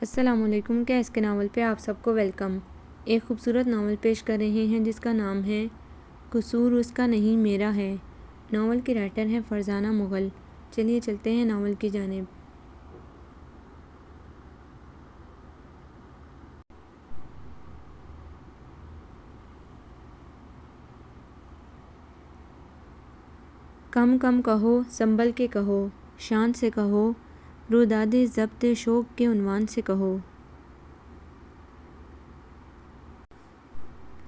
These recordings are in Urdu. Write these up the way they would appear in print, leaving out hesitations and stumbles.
السلام علیکم۔ کیا اس کے ناول پہ آپ سب کو ویلکم۔ ایک خوبصورت ناول پیش کر رہے ہیں جس کا نام ہے قصور اس کا نہیں میرا ہے۔ ناول کی رائٹر ہیں فرزانہ مغل۔ چلیے چلتے ہیں ناول کی جانب۔ کم کم کہو، سنبھل کے کہو، شان سے کہو، روداد ضبط شوق کے عنوان سے کہو۔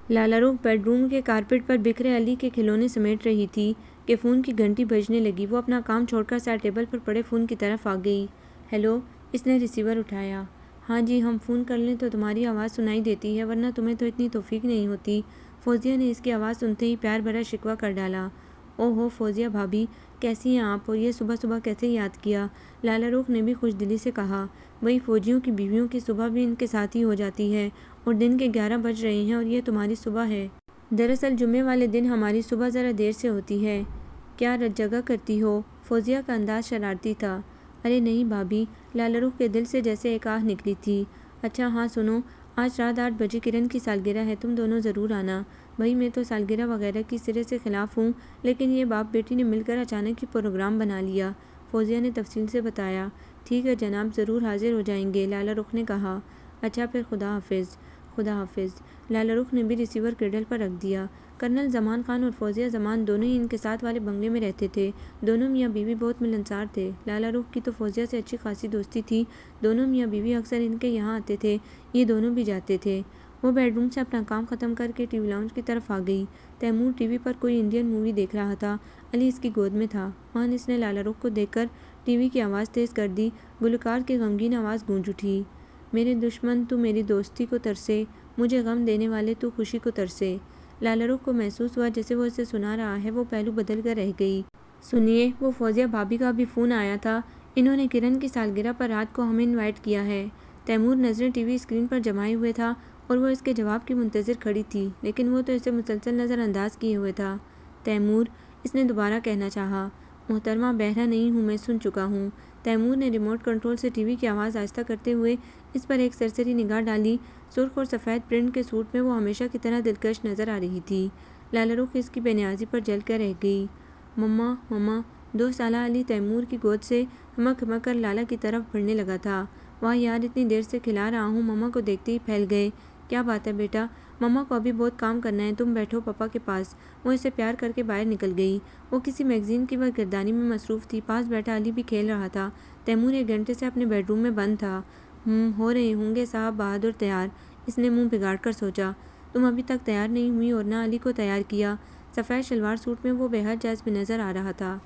لالا رخ بیڈ روم کے کارپٹ پر بکھرے علی کے کھلونے سمیٹ رہی تھی کہ فون کی گھنٹی بجنے لگی۔ وہ اپنا کام چھوڑ کر سائڈ ٹیبل پر پڑے فون کی طرف آ گئی۔ ہیلو، اس نے ریسیور اٹھایا۔ ہاں جی، ہم فون کر لیں تو تمہاری آواز سنائی دیتی ہے، ورنہ تمہیں تو اتنی توفیق نہیں ہوتی۔ فوزیہ نے اس کی آواز سنتے ہی پیار بھرا شکوہ کر ڈالا۔ او ہو فوزیہ بھابھی، کیسی ہیں آپ، اور یہ صبح صبح کیسے یاد کیا؟ لالا رخ نے بھی خوش دلی سے کہا۔ وہی فوجیوں کی بیویوں کی صبح بھی ان کے ساتھ ہی ہو جاتی ہے، اور دن کے 11 بج رہے ہیں اور یہ تمہاری صبح ہے۔ دراصل جمعے والے دن ہماری صبح ذرا دیر سے ہوتی ہے۔ کیا رت جگہ کرتی ہو؟ فوزیہ کا انداز شرارتی تھا۔ ارے نہیں بھابھی، لالا رخ کے دل سے جیسے ایک آہ نکلی تھی۔ اچھا ہاں سنو، آج رات 8 بجے کرن کی سالگرہ ہے، تم دونوں ضرور آنا۔ بھائی میں تو سالگرہ وغیرہ کی سرے سے خلاف ہوں، لیکن یہ باپ بیٹی نے مل کر اچانک ہی پروگرام بنا لیا۔ فوزیہ نے تفصیل سے بتایا۔ ٹھیک ہے جناب، ضرور حاضر ہو جائیں گے، لالا رخ نے کہا۔ اچھا پھر خدا حافظ۔ خدا حافظ۔ لالا رخ نے بھی ریسیور کریڈل پر رکھ دیا۔ کرنل زمان خان اور فوزیہ زمان دونوں ہی ان کے ساتھ والے بنگلے میں رہتے تھے۔ دونوں میاں بیوی بہت ملنسار تھے۔ لالا رخ کی تو فوزیہ سے اچھی خاصی دوستی تھی۔ دونوں میاں بیوی اکثر ان کے یہاں آتے تھے، یہ دونوں بھی جاتے تھے۔ وہ بیڈ روم سے اپنا کام ختم کر کے ٹی وی لاؤنج کی طرف آ گئی۔ تیمور ٹی وی پر کوئی انڈین مووی دیکھ رہا تھا۔ علی اس کی گود میں تھا۔ وہاں اس نے لالا رخ کو دیکھ کر ٹی وی کی آواز تیز کر دی۔ گلوکار کی غمگین آواز گونج اٹھی۔ میرے دشمن تو میری دوستی کو ترسے، مجھے غم دینے والے تو خوشی کو ترسے۔ لالا رخ کو محسوس ہوا جیسے وہ اسے سنا رہا ہے۔ وہ پہلو بدل کر رہ گئی۔ سنیے، وہ فوزیہ بھابھی کا بھی فون آیا تھا، انہوں نے کرن کی سالگرہ پر رات کو ہمیں انوائٹ کیا ہے۔ تیمور نظریں ٹی وی اسکرین پر جمائے ہوئے تھا اور وہ اس کے جواب کی منتظر کھڑی تھی، لیکن وہ تو اسے مسلسل نظر انداز کیے ہوئے تھا۔ تیمور، اس نے دوبارہ کہنا چاہا۔ محترمہ بہرہ نہیں ہوں، میں سن چکا ہوں۔ تیمور نے ریموٹ کنٹرول سے ٹی وی کی آواز آہستہ کرتے ہوئے اس پر ایک سرسری نگاہ ڈالی۔ سرخ اور سفید پرنٹ کے سوٹ میں وہ ہمیشہ کی طرح دلکش نظر آ رہی تھی۔ لالا رخ اس کی بے نیازی پر جل کر رہ گئی۔ مما مما، 2 سالہ علی تیمور کی گود سے ہمک ہمک کر لالا کی طرف بڑھنے لگا تھا۔ واہ یار، اتنی دیر سے کھلا رہا ہوں، مما کو دیکھتے ہی پھیل گئے۔ کیا بات ہے بیٹا، مما کو ابھی بہت کام کرنا ہے، تم بیٹھو پاپا کے پاس۔ وہ اسے پیار کر کے باہر نکل گئی۔ وہ کسی میگزین کی گردانی میں مصروف تھی۔ پاس بیٹھا علی بھی کھیل رہا تھا۔ تیمور 1 گھنٹے سے اپنے بیڈ روم میں بند تھا۔ ہو رہے ہوں گے صاحب بہادر تیار، اس نے منہ بگاڑ کر سوچا۔ تم ابھی تک تیار نہیں ہوئی اور نہ علی کو تیار کیا۔ سفید شلوار سوٹ میں وہ بے حد جذب نظر آ رہا تھا۔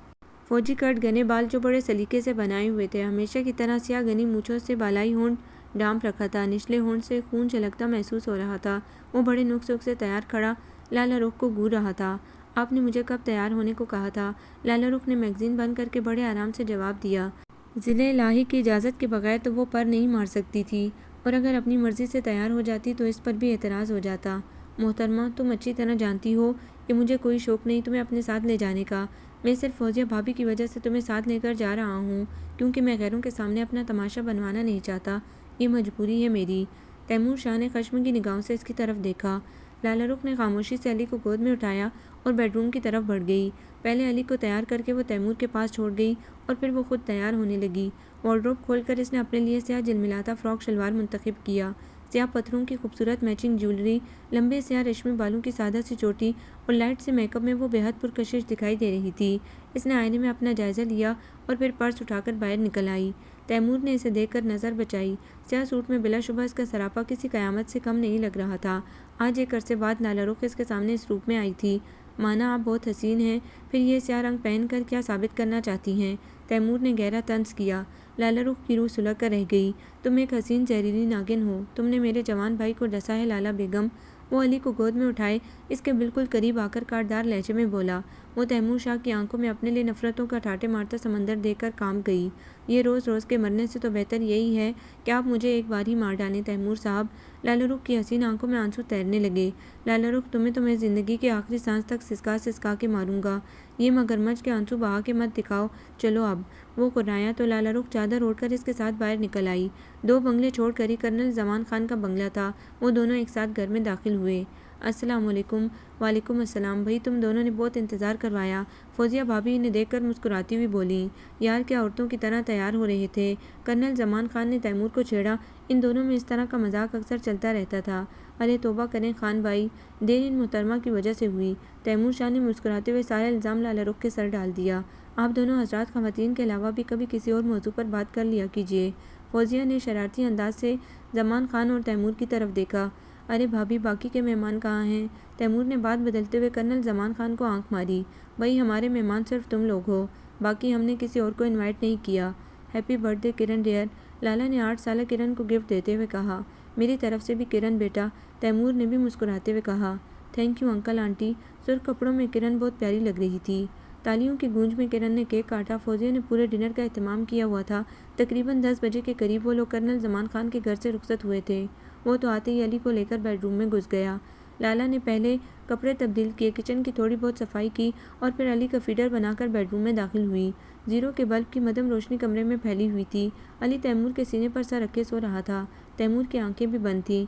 فوجی کٹ گھنے بال جو بڑے سلیقے سے بنائے ہوئے تھے، ہمیشہ کی طرح سیاہ گھنی مونچھوں سے بالائی ہونٹ ڈانپ رکھا تھا۔ نچلے ہونٹ سے خون چھلکتا محسوس ہو رہا تھا۔ وہ بڑے نک سک سے تیار کھڑا لالا رخ کو گور رہا تھا۔ آپ نے مجھے کب تیار ہونے کو کہا تھا؟ لالا رخ نے میگزین بند کر کے بڑے آرام سے جواب دیا۔ ضلع الہی کی اجازت کے بغیر تو وہ پر نہیں مار سکتی تھی، اور اگر اپنی مرضی سے تیار ہو جاتی تو اس پر بھی اعتراض ہو جاتا۔ محترمہ، تم اچھی طرح جانتی ہو کہ مجھے کوئی شوق نہیں تمہیں اپنے ساتھ لے جانے کا۔ میں صرف فوزیہ بھابھی کی وجہ سے تمہیں ساتھ لے کر جا رہا ہوں، کیونکہ میں غیروں کے سامنے اپنا تماشا بنوانا نہیں چاہتا، یہ مجبوری ہے میری۔ تیمور شاہ نے خشم کی نگاہوں سے اس کی طرف دیکھا۔ لالا رخ نے خاموشی سے علی کو گود میں اٹھایا اور بیڈ روم کی طرف بڑھ گئی۔ پہلے علی کو تیار کر کے وہ تیمور کے پاس چھوڑ گئی اور پھر وہ خود تیار ہونے لگی۔ وارڈروب کھول کر اس نے اپنے لیے سیاہ جلملاتا فراک شلوار منتخب کیا۔ سیاہ پتھروں کی خوبصورت میچنگ جیولری، لمبے سیاہ ریشمی بالوں کی سادہ سی چوٹی اور لائٹ سے میک اپ میں وہ بے حد پرکشش دکھائی دے رہی تھی۔ اس نے آئینے میں اپنا جائزہ لیا اور پھر پرس اٹھا کر باہر نکل آئی۔ تیمور نے اسے دیکھ کر نظر بچائی۔ سیاہ سوٹ میں بلا شبہ اس کا سراپا کسی قیامت سے کم نہیں لگ رہا تھا۔ آج ایک عرصے بعد لالا رخ اس کے سامنے اس روپ میں آئی تھی۔ مانا آپ بہت حسین ہیں، پھر یہ سیاہ رنگ پہن کر کیا ثابت کرنا چاہتی ہیں؟ تیمور نے گہرا طنز کیا۔ لالا رخ کی روح سلگ کر رہ گئی۔ تم ایک حسین زہریلی ناگن ہو، تم نے میرے جوان بھائی کو ڈسا ہے لالا بیگم۔ وہ علی کو گود میں اٹھائے اس کے بالکل قریب آ کر کاٹدار لہجے میں بولا۔ وہ تیمور شاہ کی آنکھوں میں اپنے لیے نفرتوں کا ٹھاٹھے مارتا سمندر دیکھ کر کام گئی۔ یہ روز روز کے مرنے سے تو بہتر یہی ہے کہ آپ مجھے ایک بار ہی مار ڈالیں تیمور صاحب۔ لالہ رخ کی حسین آنکھوں میں آنسو تیرنے لگے۔ لالہ رخ، تمہیں تو میں زندگی کے آخری سانس تک سسکا سسکا کے ماروں گا۔ یہ مگرمچھ کے آنسو بہا کے مت دکھاؤ، چلو اب۔ وہ کرایا تو لالہ رخ چادر اوڑھ کر اس کے ساتھ باہر نکل آئی۔ 2 بنگلے چھوڑ کر ہی کرنل زمان خان کا بنگلہ تھا۔ وہ دونوں ایک ساتھ گھر میں داخل ہوئے۔ السلام علیکم۔ وعلیکم السلام۔ بھائی تم دونوں نے بہت انتظار کروایا۔ فوزیہ بھابھی انہیں دیکھ کر مسکراتی ہوئی بولیں۔ یار کیا عورتوں کی طرح تیار ہو رہے تھے۔ کرنل زمان خان نے تیمور کو چھیڑا۔ ان دونوں میں اس طرح کا مذاق اکثر چلتا رہتا تھا۔ ارے توبہ کریں خان بھائی، دیر ان محترمہ کی وجہ سے ہوئی۔ تیمور شاہ نے مسکراتے ہوئے سارا الزام لالہ رخ کے سر ڈال دیا۔ آپ دونوں حضرات خواتین کے علاوہ بھی کبھی کسی اور موضوع پر بات کر لیا کیجیے۔ فوزیہ نے شرارتی انداز سے زمان خان اور تیمور کی طرف دیکھا۔ ارے بھابھی، باقی کے مہمان کہاں ہیں؟ تیمور نے بات بدلتے ہوئے کرنل زمان خان کو آنکھ ماری۔ بھائی ہمارے مہمان صرف تم لوگ ہو، باقی ہم نے کسی اور کو انوائٹ نہیں کیا۔ ہیپی برتھ ڈے کرن ڈیئر، لالہ نے 8 سالہ کرن کو گفٹ دیتے ہوئے کہا۔ میری طرف سے بھی کرن بیٹا، تیمور نے بھی مسکراتے ہوئے کہا۔ Thank you uncle aunty. سرخ کپڑوں میں کرن بہت پیاری لگ رہی تھی۔ تالیوں کی گونج میں کرن نے کیک کاٹا۔ فوزیہ نے پورے ڈنر کا اہتمام کیا ہوا تھا۔ تقریباً 10 بجے کے قریب وہ لوگ کرنل زمان خان کے گھر سے رخصت ہوئے تھے۔ وہ تو آتے ہی علی کو لے کر بیڈ روم میں گھس گیا۔ لالہ نے پہلے کپڑے تبدیل کیے، کچن کی تھوڑی بہت صفائی کی اور پھر علی کا فیڈر بنا کر بیڈ روم میں داخل ہوئی۔ زیرو کے بلب کی مدھم روشنی کمرے میں پھیلی ہوئی تھی۔ علی تیمور کے سینے پر سر رکھے سو رہا تھا۔ تیمور کی آنکھیں بھی بند تھیں۔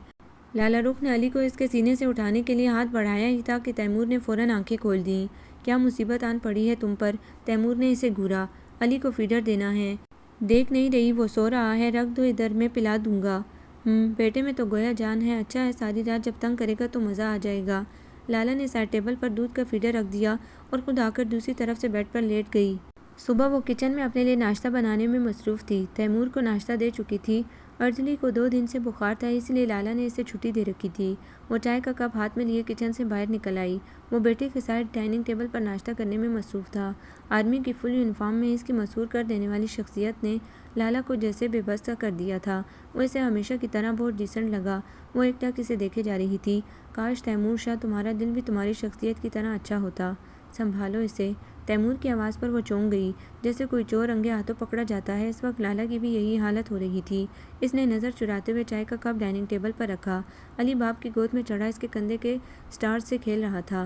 لالہ رخ نے علی کو اس کے سینے سے اٹھانے کے لیے ہاتھ بڑھایا ہی تھا کہ تیمور نے فوراً آنکھیں کھول دیں۔ کیا مصیبت آن پڑی ہے تم پر؟ تیمور نے اسے گھورا۔ علی کو فیڈر دینا ہے۔ دیکھ نہیں رہی وہ سو رہا ہے، رکھ دو ادھر، میں پلا دوں گا۔ بیٹے میں تو گویا جان ہے، اچھا ہے ساری رات جب تنگ کرے گا تو مزہ آ جائے گا۔ لالہ نے سائڈ ٹیبل پر دودھ کا فیڈر رکھ دیا اور خود آ کر دوسری طرف سے بیڈ پر لیٹ گئی۔ صبح وہ کچن میں اپنے لیے ناشتہ بنانے میں مصروف تھی۔ تیمور کو ناشتہ دے چکی تھی۔ ارجلی کو 2 دن سے بخار تھا، اس لیے لالہ نے اسے چھٹی دے رکھی تھی۔ وہ چائے کا کپ ہاتھ میں لیے کچن سے باہر نکل آئی۔ وہ بیٹے کے ساتھ ڈائننگ ٹیبل پر ناشتہ کرنے میں مصروف تھا۔ آرمی کی فل یونیفارم میں اس کی مسحور کر دینے والی شخصیت نے لالہ کو جیسے بے بس کر دیا تھا۔ وہ اسے ہمیشہ کی طرح بہت ڈیسنٹ لگا۔ وہ ایک ٹک اسے دیکھے جا رہی تھی۔ کاش تیمور شاہ تمہارا دل بھی تمہاری شخصیت کی طرح اچھا ہوتا۔ سنبھالو اسے۔ تیمور کی آواز پر وہ چونک گئی، جیسے کوئی چور رنگے ہاتھوں پکڑا جاتا ہے۔ اس وقت لالہ کی بھی یہی حالت ہو رہی تھی۔ اس نے نظر چراتے ہوئے چائے کا کپ ڈائننگ ٹیبل پر رکھا۔ علی باپ کی گود میں چڑھا اس کے کندھے کے سٹارز سے کھیل رہا تھا۔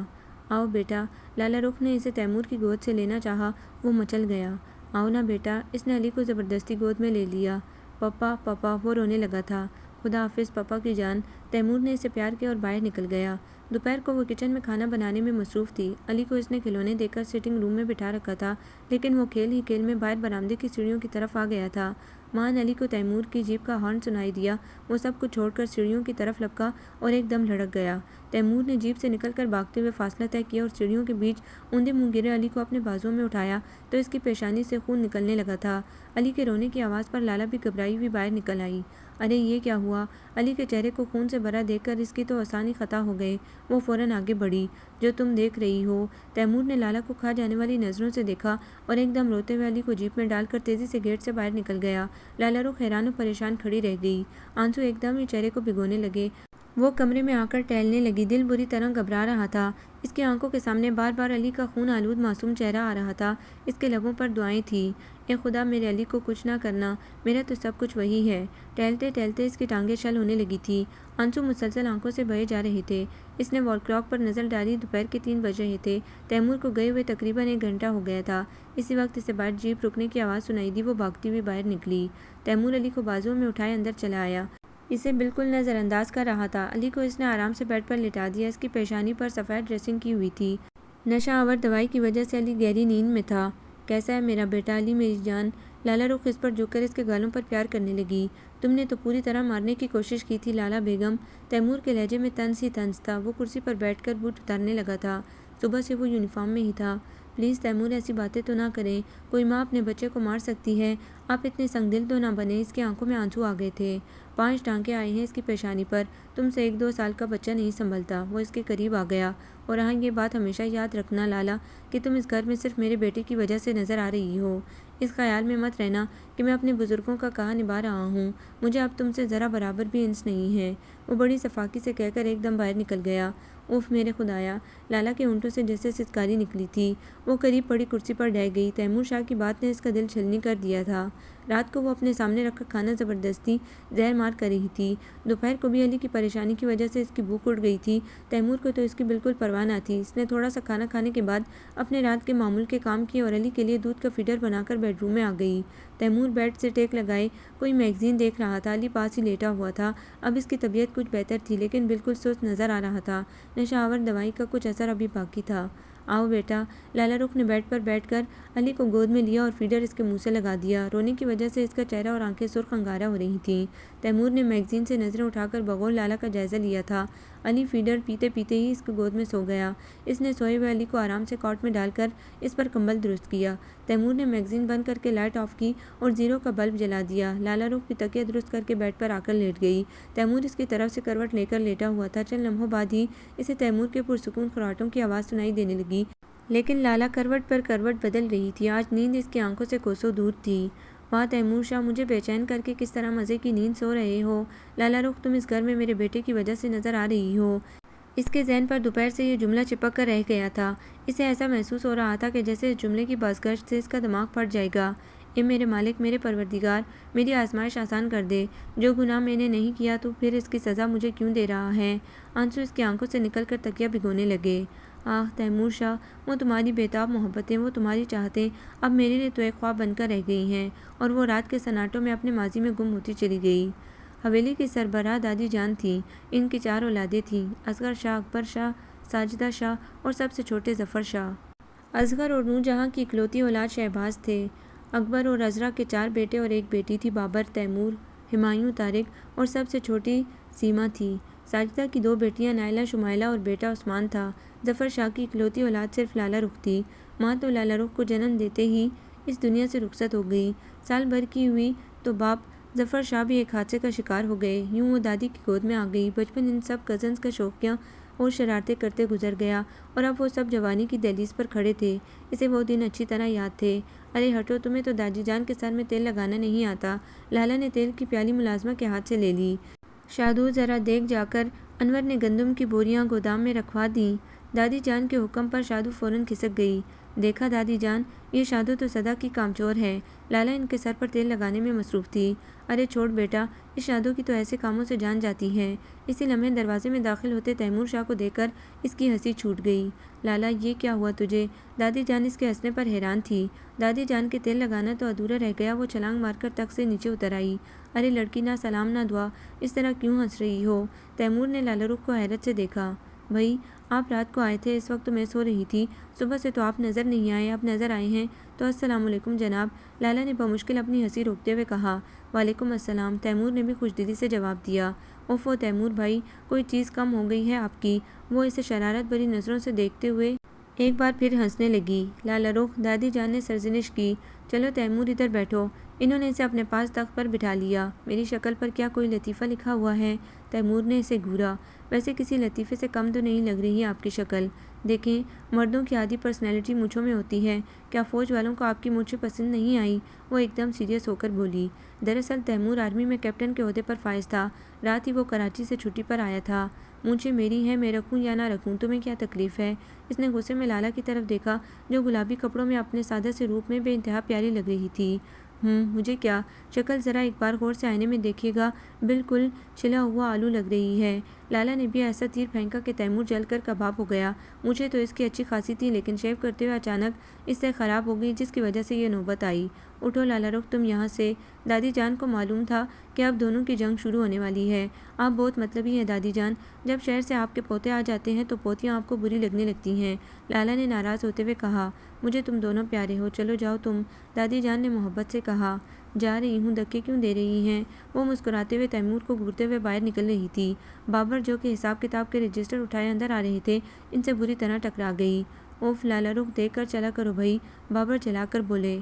آؤ بیٹا۔ لالہ رخ نے اسے تیمور کی گود سے لینا چاہا، وہ مچل گیا۔ آؤ نا بیٹا۔ اس نے علی کو زبردستی گود میں لے لیا۔ پپا پپا، وہ رونے لگا تھا۔ خدا حافظ پپا کی جان۔ تیمور نے اسے پیار کیا اور باہر نکل گیا۔ دوپہر کو وہ کچن میں کھانا بنانے میں مصروف تھی۔ علی کو اس نے کھلونے دے کر سٹنگ روم میں بٹھا رکھا تھا، لیکن وہ کھیل ہی کھیل میں باہر برآمدے کی سیڑھیوں کی طرف آ گیا تھا۔ ماں نے علی کو تیمور کی جیپ کا ہارن سنائی دیا۔ وہ سب کچھ چھوڑ کر سیڑھیوں کی طرف لپکا اور ایک دم لڑک گیا۔ تیمور نے جیپ سے نکل کر بھاگتے ہوئے فاصلہ طے کیا اور سیڑھیوں کے بیچ اوندے منہ گرے علی کو اپنے بازوؤں میں اٹھایا تو اس کی پیشانی سے خون نکلنے لگا تھا۔ علی کے رونے کی آواز پر لالہ بھی گھبرائی ہوئی باہر نکل آئی۔ ارے یہ کیا ہوا؟ علی کے چہرے کو خون سے بھرا دیکھ کر اس کی تو آسانی خطا ہو گئے۔ وہ فوراً آگے بڑھی۔ جو تم دیکھ رہی ہو۔ تیمور نے لالہ کو کھا جانے والی نظروں سے دیکھا اور ایک دم روتے ہوئے علی کو جیپ میں ڈال کر تیزی سے گیٹ سے باہر نکل گیا۔ لالہ رخ حیران و پریشان کھڑی رہ گئی۔ آنسو ایک دم ہی چہرے کو بھگونے لگے۔ وہ کمرے میں آ کر ٹہلنے لگی، دل بری طرح گھبرا رہا تھا۔ اس کی آنکھوں کے سامنے بار بار علی کا خون آلود معصوم چہرہ آ رہا تھا۔ اس کے لبوں پر دعائیں تھیں، اے خدا میرے علی کو کچھ نہ کرنا، میرا تو سب کچھ وہی ہے۔ ٹہلتے ٹہلتے اس کی ٹانگیں شل ہونے لگی تھی۔ آنسو مسلسل آنکھوں سے بہے جا رہے تھے۔ اس نے وال کلاک پر نظر ڈالی، دوپہر کے 3 بج رہے تھے۔ تیمور کو گئے ہوئے تقریباً 1 گھنٹہ ہو گیا تھا۔ اسی وقت اسے باہر جیپ رکنے کی آواز سنائی دی۔ وہ بھاگتی ہوئی باہر نکلی۔ تیمور علی کو بازوؤں میں اٹھائے اندر چلا آیا۔ اسے بالکل نظر انداز کر رہا تھا۔ علی کو اس نے آرام سے بیڈ پر لٹا دیا۔ اس کی پیشانی پر سفید ڈریسنگ کی ہوئی تھی۔ نشہ آور دوائی کی وجہ سے علی گہری نیند میں تھا۔ کیسا ہے میرا بیٹا؟ علی میری جان۔ لالہ رخ اس پر جھک کر اس کے گالوں پر پیار کرنے لگی۔ تم نے تو پوری طرح مارنے کی کوشش کی تھی لالہ بیگم۔ تیمور کے لہجے میں طنز ہی طنز تھا۔ وہ کرسی پر بیٹھ کر بوٹ اتارنے لگا تھا۔ صبح سے وہ یونیفارم میں ہی تھا۔ پلیز تیمور ایسی باتیں تو نہ کریں، کوئی ماں اپنے بچے کو مار سکتی ہے؟ آپ اتنے سنگ دل تو نہ بنیں۔ اس کی آنکھوں میں آنسو آ گئے تھے۔ 5 ٹانکے آئے ہیں اس کی پیشانی پر۔ تم سے 1-2 سال کا بچہ نہیں سنبھلتا۔ وہ اس کے قریب آ گیا۔ اور ہاں یہ بات ہمیشہ یاد رکھنا لالہ کہ تم اس گھر میں صرف میرے بیٹے کی وجہ سے نظر آ رہی ہو۔ اس خیال میں مت رہنا کہ میں اپنے بزرگوں کا کہا نبھا رہا ہوں، مجھے اب تم سے ذرا برابر بھی انس نہیں ہے۔ وہ بڑی صفاقی سے کہہ کر ایک دم باہر نکل گیا۔ اوف میرے خدایا! لالا کے ہونٹوں سے جیسے سسکاری نکلی تھی۔ وہ قریب پڑی کرسی پر ڈہ گئی۔ تیمور شاہ کی بات نے اس کا دل چھلنی کر دیا تھا۔ رات کو وہ اپنے سامنے رکھا کھانا زبردستی زہر مار کر رہی تھی۔ دوپہر کو بھی علی کی پریشانی کی وجہ سے اس کی بھوک اڑ گئی تھی۔ تیمور کو تو اس کی بالکل پرواہ نہ تھی۔ اس نے تھوڑا سا کھانا کھانے کے بعد اپنے رات کے معمول کے کام کیے اور علی کے لیے دودھ کا فیڈر بنا کر بیڈ روم میں آ گئی۔ تیمور بیڈ سے ٹیک لگائے کوئی میگزین دیکھ رہا تھا۔ علی پاس ہی لیٹا ہوا تھا۔ اب اس کی طبیعت کچھ بہتر تھی لیکن بالکل سست نظر آ رہا تھا۔ نشہ آور دوائی کا کچھ اثر ابھی باقی تھا۔ آؤ بیٹا۔ لالا رخ نے بیڈ پر بیٹھ کر علی کو گود میں لیا اور فیڈر اس کے منہ سے لگا دیا۔ رونے کی وجہ سے اس کا چہرہ اور آنکھیں سرخ انگارہ ہو رہی تھیں۔ تیمور نے میگزین سے نظریں اٹھا کر بغور لالا کا جائزہ لیا تھا۔ علی فیڈر پیتے پیتے ہی اس کی گود میں سو گیا۔ اس نے سوئے ہوئے علی کو آرام سے کاٹ میں ڈال کر اس پر کمبل درست کیا۔ تیمور نے میگزین بند کر کے لائٹ آف کی اور زیرو کا بلب جلا دیا۔ لالا رخ بھی تکیہ درست کر کے بیڈ پر آ کر لیٹ گئی۔ تیمور اس کی طرف سے کروٹ لے کر لیٹا ہوا تھا۔ چند لمحوں بعد ہی اسے تیمور کے پرسکون خراٹوں کی آواز سنائی دینے لگی، لیکن لالا کروٹ پر کروٹ بدل رہی تھی۔ آج نیند اس کی آنکھوں سے کوسوں دور تھی۔ واہ تیمور شاہ، مجھے بے چین کر کے کس طرح مزے کی نیند سو رہے ہو۔ لالا رخ، تم اس گھر میں میرے بیٹے کی وجہ سے نظر آ رہی ہو۔ اس کے ذہن پر دوپہر سے یہ جملہ چپک کر رہ گیا تھا۔ اسے ایسا محسوس ہو رہا تھا کہ جیسے اس جملے کی بازگشت سے اس کا دماغ پھٹ جائے گا۔ اے میرے مالک، میرے پروردگار، میری آزمائش آسان کر دے۔ جو گناہ میں نے نہیں کیا تو پھر اس کی سزا مجھے کیوں دے رہا ہے؟ آنسو اس کی آنکھوں سے نکل کر تکیہ بھگونے لگے۔ آہ تیمور شاہ، وہ تمہاری بےتاب محبتیں، وہ تمہاری چاہتیں اب میرے لیے تو ایک خواب بن کر رہ گئی ہیں اور وہ رات کے سناٹوں میں اپنے ماضی میں گم ہوتی چلی گئی۔ حویلی کی سربراہ دادی جان تھیں۔ ان کی 4 اولادیں تھیں، اصغر شاہ، اکبر شاہ، ساجدہ شاہ اور سب سے چھوٹے ظفر شاہ۔ اصغر اور نور جہاں کی اکلوتی اولاد شہباز تھے۔ اکبر اور عزرا کے 4 بیٹے اور ایک بیٹی تھی، بابر، تیمور، ہمایوں، طارق اور سب سے چھوٹی سیما تھی۔ ساجدہ کی 2 بیٹیاں نائلہ، شمائلہ اور بیٹا عثمان تھا۔ ظفر شاہ کی اکلوتی اولاد صرف لالا رخ تھی۔ ماں تو لالا رخ کو جنم دیتے ہی اس دنیا سے رخصت ہو گئی۔ سال بھر کی ہوئی تو باپ ظفر شاہ بھی ایک حادثے کا شکار ہو گئے۔ یوں وہ دادی کی گود میں آ گئی۔ بچپن ان سب کزنز کا شوقیاں اور شرارتیں کرتے گزر گیا اور اب وہ سب جوانی کی دہلیز پر کھڑے تھے۔ اسے وہ دن اچھی طرح یاد تھے۔ ارے ہٹو، تمہیں تو دادی جان کے سر میں تیل لگانا نہیں آتا۔ لالا نے تیل کی پیالی ملازمہ کے ہاتھ سے لے لی۔ شاہدو ذرا دیکھ جا کر۔ انور نے گندم کی بوریاں گودام میں رکھوا دیں۔ دادی جان کے حکم پر شاہدو فوراً کھسک گئی۔ دیکھا دادی جان، یہ شاہدو تو سدا کی کامچور ہے۔ لالا ان کے سر پر تیل لگانے میں مصروف تھی۔ ارے چھوڑ بیٹا، اس شاہدو کی تو ایسے کاموں سے جان جاتی ہے۔ اسی لمحے دروازے میں داخل ہوتے تیمور شاہ کو دیکھ کر اس کی ہنسی چھوٹ گئی۔ لالا، یہ کیا ہوا تجھے؟ دادی جان اس کے ہنسنے پر حیران تھی۔ دادی جان کے تیل لگانا تو ادھورا رہ گیا۔ وہ چھلانگ مار کر تخت سے نیچے اتر آئی۔ ارے لڑکی، نہ سلام نہ دعا، اس طرح کیوں ہنس رہی ہو؟ تیمور نے لالا رخ کو حیرت سے دیکھا۔ بھائی، آپ رات کو آئے تھے، اس وقت تو میں سو رہی تھی۔ صبح سے تو آپ نظر نہیں آئے، اب نظر آئے ہیں تو السلام علیکم جناب، لالا نے بمشکل اپنی ہنسی روکتے ہوئے کہا۔ وعلیکم السلام، تیمور نے بھی خوش دلی سے جواب دیا۔ اوفو تیمور بھائی، کوئی چیز کم ہو گئی ہے آپ کی؟ وہ اسے شرارت بھری نظروں سے دیکھتے ہوئے ایک بار پھر ہنسنے لگی۔ لالا رخ، دادی جان نے سرزنش کی۔ چلو تیمور، ادھر بیٹھو۔ انہوں نے اسے اپنے پاس تخت پر بٹھا لیا۔ میری شکل پر کیا کوئی لطیفہ لکھا ہوا ہے؟ تیمور نے اسے گھورا۔ ویسے کسی لطیفے سے کم تو نہیں لگ رہی آپ کی شکل۔ دیکھیں، مردوں کی آدھی پرسنالٹی مونچھوں میں ہوتی ہے۔ کیا فوج والوں کو آپ کی مونچھیں پسند نہیں آئی؟ وہ ایک دم سیریس ہو کر بولی۔ دراصل تیمور آرمی میں کیپٹن کے عہدے پر فائز تھا۔ رات ہی وہ کراچی سے چھٹی پر آیا تھا۔ مونچھیں میری ہیں، میں رکھوں یا نہ رکھوں، تمہیں کیا تکلیف ہے؟ اس نے غصے میں لالا کی طرف دیکھا جو گلابی کپڑوں میں اپنے سادہ سے روپ میں بے انتہا پیاری لگ رہی تھی۔ مجھے کیا؟ شکل ذرا ایک بار غور سے آئینے میں دیکھیے گا، بالکل چھلا ہوا آلو لگ رہی ہے۔ لالا نے بھی ایسا تیر پھینکا کہ تیمور جل کر کباب ہو گیا۔ مجھے تو اس کی اچھی خاصی تھی لیکن شیو کرتے ہوئے اچانک اس سے خراب ہو گئی، جس کی وجہ سے یہ نوبت آئی۔ اٹھو لالا رخ، تم یہاں سے۔ دادی جان کو معلوم تھا کہ اب دونوں کی جنگ شروع ہونے والی ہے۔ آپ بہت مطلبی ہیں دادی جان، جب شہر سے آپ کے پوتے آ جاتے ہیں تو پوتیاں آپ کو بری لگنے لگتی ہیں، لالا نے ناراض ہوتے ہوئے کہا۔ مجھے تم دونوں پیارے ہو، چلو جاؤ تم، دادی جان نے محبت سے کہا۔ جا رہی ہوں، دھکے کیوں دے رہی ہیں؟ وہ مسکراتے ہوئے تیمور کو گھورتے ہوئے باہر نکل رہی تھی۔ بابر جو کہ حساب کتاب کے رجسٹر اٹھائے اندر آ رہے تھے، ان سے بری طرح ٹکرا گئی۔ اوف لالا رخ، دیکھ کر چلا کرو بھائی، بابر چلا کر بولے۔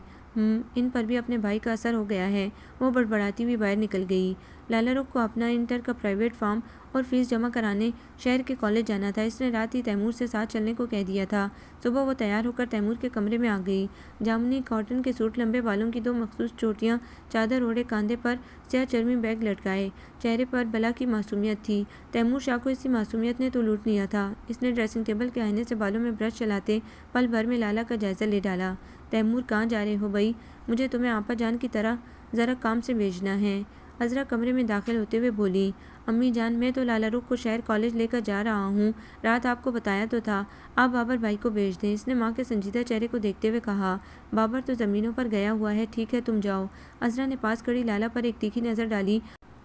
ان پر بھی اپنے بھائی کا اثر ہو گیا ہے۔ وہ بڑبڑاتی ہوئی باہر نکل گئی۔ لالا رخ کو اپنا انٹر کا پرائیویٹ فارم اور فیس جمع کرانے شہر کے کالج جانا تھا۔ اس نے رات ہی تیمور سے ساتھ چلنے کو کہہ دیا تھا۔ صبح وہ تیار ہو کر تیمور کے کمرے میں آ گئی۔ جامنی کاٹن کے سوٹ، لمبے بالوں کی 2 مخصوص چوٹیاں، چادر اوڑھے، کاندھے پر سیاہ چرمی بیگ لٹکائے، چہرے پر بلا کی معصومیت تھی۔ تیمور شاہ کو اسی معصومیت نے تو لوٹ لیا تھا۔ اس نے ڈریسنگ ٹیبل کے آئینے سے بالوں میں برش چلاتے پل بھر میں لالا کا جائزہ لے ڈالا۔ تیمور، کہاں جا رہے ہو بھائی؟ مجھے تمہیں آپا جان کی طرح ذرا کام سے بھیجنا ہے۔ عذرا کمرے میں داخل ہوتے ہوئے بولی۔ امی جان، میں تو لالا رخ کو شہر کالج لے کر جا رہا ہوں، رات آپ کو بتایا تو تھا، آپ بابر بھائی کو بھیج دیں۔ اس نے ماں کے سنجیدہ چہرے کو دیکھتے ہوئے کہا۔ بابر تو زمینوں پر گیا ہوا ہے، ٹھیک ہے تم جاؤ۔ عذرا نے پاس کھڑی لالا پر ایک تیکھی نظر ڈالی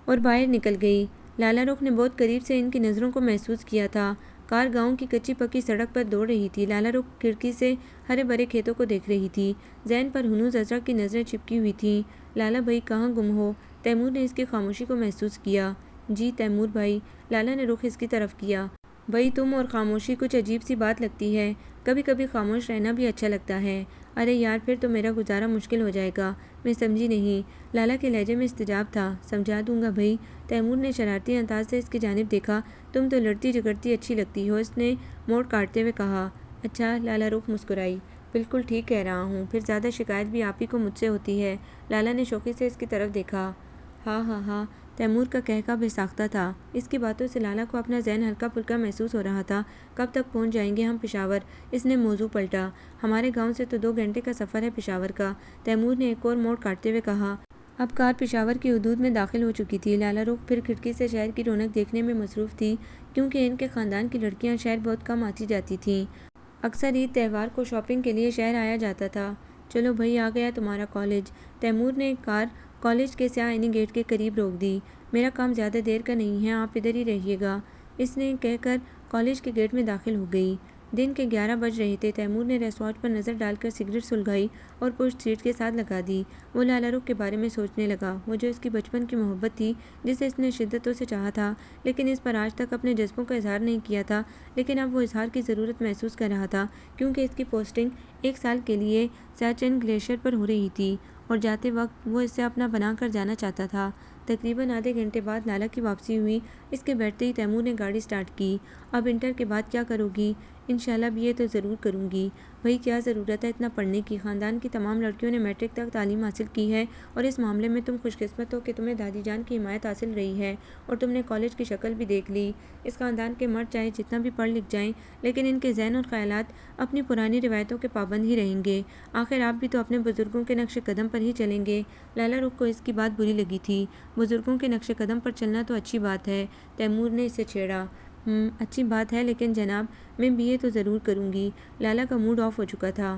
اور باہر نکل گئی۔ لالا رخ نے بہت قریب سے ان کی نظروں کو محسوس کیا تھا۔ کار گاؤں کی کچی پکی سڑک پر دوڑ رہی تھی۔ لالا رخ کھڑکی سے ہرے بھرے کھیتوں کو دیکھ رہی تھی۔ ذہن پر ہنوز عذرا کی نظریں چپکی ہوئی تھیں۔ لالا بھائی کہاں گم ہو؟ تیمور نے اس کی خاموشی کو محسوس کیا۔ جی تیمور بھائی، لالا نے رخ اس کی طرف کیا۔ بھائی تم اور خاموشی کچھ عجیب سی بات لگتی ہے، کبھی کبھی خاموش رہنا بھی اچھا لگتا ہے۔ ارے یار، پھر تو میرا گزارا مشکل ہو جائے گا۔ میں سمجھی نہیں۔ لالا کے لہجے میں استجاب تھا۔ سمجھا دوں گا بھائی۔ تیمور نے شرارتی انداز سے اس کی جانب دیکھا۔ تم تو لڑتی جھگڑتی اچھی لگتی ہو، اس نے موڑ کاٹتے ہوئے کہا۔ اچھا، لالا رخ مسکرائی۔ بالکل ٹھیک کہہ رہا ہوں، پھر زیادہ شکایت بھی آپ ہی کو مجھ سے ہوتی ہے۔ لالا نے شوخی سے اس کی طرف دیکھا۔ ہاں ہاں ہاں، تیمور کا کہکا بے ساختہ تھا۔ اس کی باتوں سے لالا کو اپنا ذہن ہلکا پھلکا محسوس ہو رہا تھا۔ کب تک پہنچ جائیں گے ہم پشاور؟ اس نے موضوع پلٹا۔ ہمارے گاؤں سے تو 2 گھنٹے کا سفر ہے پشاور کا، تیمور نے ایک اور موڑ کاٹتے ہوئے کہا۔ اب کار پشاور کی حدود میں داخل ہو چکی تھی۔ لالا رخ پھر کھڑکی سے شہر کی رونق دیکھنے میں مصروف تھی، کیونکہ ان کے خاندان کی لڑکیاں شہر بہت کم آتی جاتی تھیں۔ اکثر عید تہوار کو شاپنگ کے لیے شہر آیا جاتا تھا۔ چلو بھائی، آ گیا تمہارا کالج۔ تیمور نے کار کالج کے سیاہ آئینی گیٹ کے قریب روک دی۔ میرا کام زیادہ دیر کا نہیں ہے، آپ ادھر ہی رہیے گا، اس نے کہہ کر کالج کے گیٹ میں داخل ہو گئی۔ دن کے 11 بج رہے تھے۔ تیمور نے ریسٹ واچ پر نظر ڈال کر سگریٹ سلگائی اور پشت سیٹ کے ساتھ لگا دی۔ وہ لالا رخ کے بارے میں سوچنے لگا، وہ جو اس کی بچپن کی محبت تھی، جسے اس نے شدتوں سے چاہا تھا، لیکن اس پر آج تک اپنے جذبوں کا اظہار نہیں کیا تھا، لیکن اب وہ اظہار کی ضرورت محسوس کر رہا تھا، کیونکہ اس کی پوسٹنگ 1 سال کے لیے سیاچن گلیشیئر پر ہو رہی تھی اور جاتے وقت وہ اسے اپنا بنا کر جانا چاہتا تھا۔ تقریباً آدھے گھنٹے بعد لالا کی واپسی ہوئی۔ اس کے بیٹھتے ہی تیمور نے گاڑی سٹارٹ کی۔ اب انٹر کے بعد کیا کرو گی؟ انشاءاللہ BA تو ضرور کروں گی۔ بھائی کیا ضرورت ہے اتنا پڑھنے کی؟ خاندان کی تمام لڑکیوں نے میٹرک تک تعلیم حاصل کی ہے، اور اس معاملے میں تم خوش قسمت ہو کہ تمہیں دادی جان کی حمایت حاصل رہی ہے، اور تم نے کالج کی شکل بھی دیکھ لی۔ اس خاندان کے مرد چاہے جتنا بھی پڑھ لکھ جائیں، لیکن ان کے ذہن اور خیالات اپنی پرانی روایتوں کے پابند ہی رہیں گے۔ آخر آپ بھی تو اپنے بزرگوں کے نقش قدم پر ہی چلیں گے۔ لالا رخ کو اس کی بات بری لگی تھی۔ بزرگوں کے نقش قدم پر چلنا تو اچھی بات ہے، تیمور نے اسے چھیڑا۔ اچھی بات ہے، لیکن جناب میں BA تو ضرور کروں گی۔ لالا کا موڈ آف ہو چکا تھا۔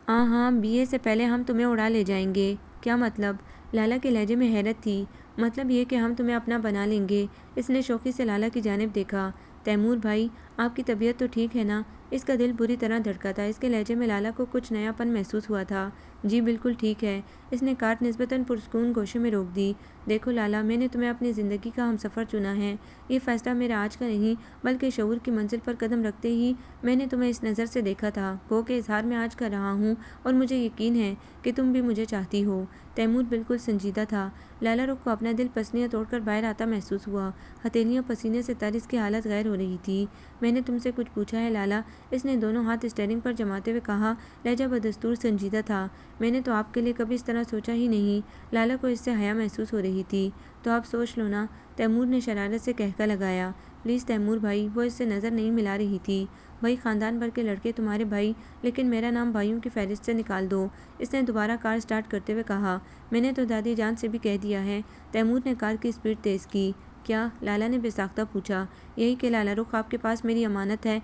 ہاں BA سے پہلے ہم تمہیں اڑا لے جائیں گے۔ کیا مطلب؟ لالا کے لہجے میں حیرت تھی۔ مطلب یہ کہ ہم تمہیں اپنا بنا لیں گے۔ اس نے شوخی سے لالا کی جانب دیکھا۔ تیمور بھائی، آپ کی طبیعت تو ٹھیک ہے نا؟ اس کا دل بری طرح دھڑکا تھا۔ اس کے لہجے میں لالا کو کچھ نیا پن محسوس ہوا تھا۔ جی بالکل ٹھیک ہے۔ اس نے کار نسبتاً پرسکون گوشے میں روک دی۔ دیکھو لالا، میں نے تمہیں اپنی زندگی کا ہمسفر چنا ہے۔ یہ فیصلہ میرا آج کا نہیں، بلکہ شعور کی منزل پر قدم رکھتے ہی میں نے تمہیں اس نظر سے دیکھا تھا، گو کہ اظہار میں آج کر رہا ہوں، اور مجھے یقین ہے کہ تم بھی مجھے چاہتی ہو۔ تیمور بالکل سنجیدہ تھا۔ لالا رخ کو اپنا دل پسلیاں توڑ کر باہر آتا محسوس ہوا۔ ہتھیلیاں پسینے سے تر، اس کی حالت غیر ہو رہی تھی۔ میں نے تم سے کچھ پوچھا ہے لالا؟ اس نے دونوں ہاتھ اسٹیئرنگ پر جماتے ہوئے کہا۔ لہجہ بدستور سنجیدہ تھا۔ میں نے تو آپ کے لیے کبھی اس طرح سوچا ہی نہیں۔ لالا کو اس سے حیا محسوس ہو رہی تھی۔ تو آپ سوچ لو نا، تیمور نے شرارت سے کہکا لگایا۔ پلیز تیمور بھائی، وہ اس سے نظر نہیں ملا رہی تھی۔ بھائی، خاندان بھر کے لڑکے تمہارے بھائی، لیکن میرا نام بھائیوں کی فہرست سے نکال دو، اس نے دوبارہ کار سٹارٹ کرتے ہوئے کہا۔ میں نے تو دادی جان سے بھی کہہ دیا ہے۔ تیمور نے کار کی سپیڈ تیز کی۔ کیا؟ لالا نے بے ساختہ پوچھا۔ یہی کہ لالا رخ آپ کے پاس میری امانت ہے۔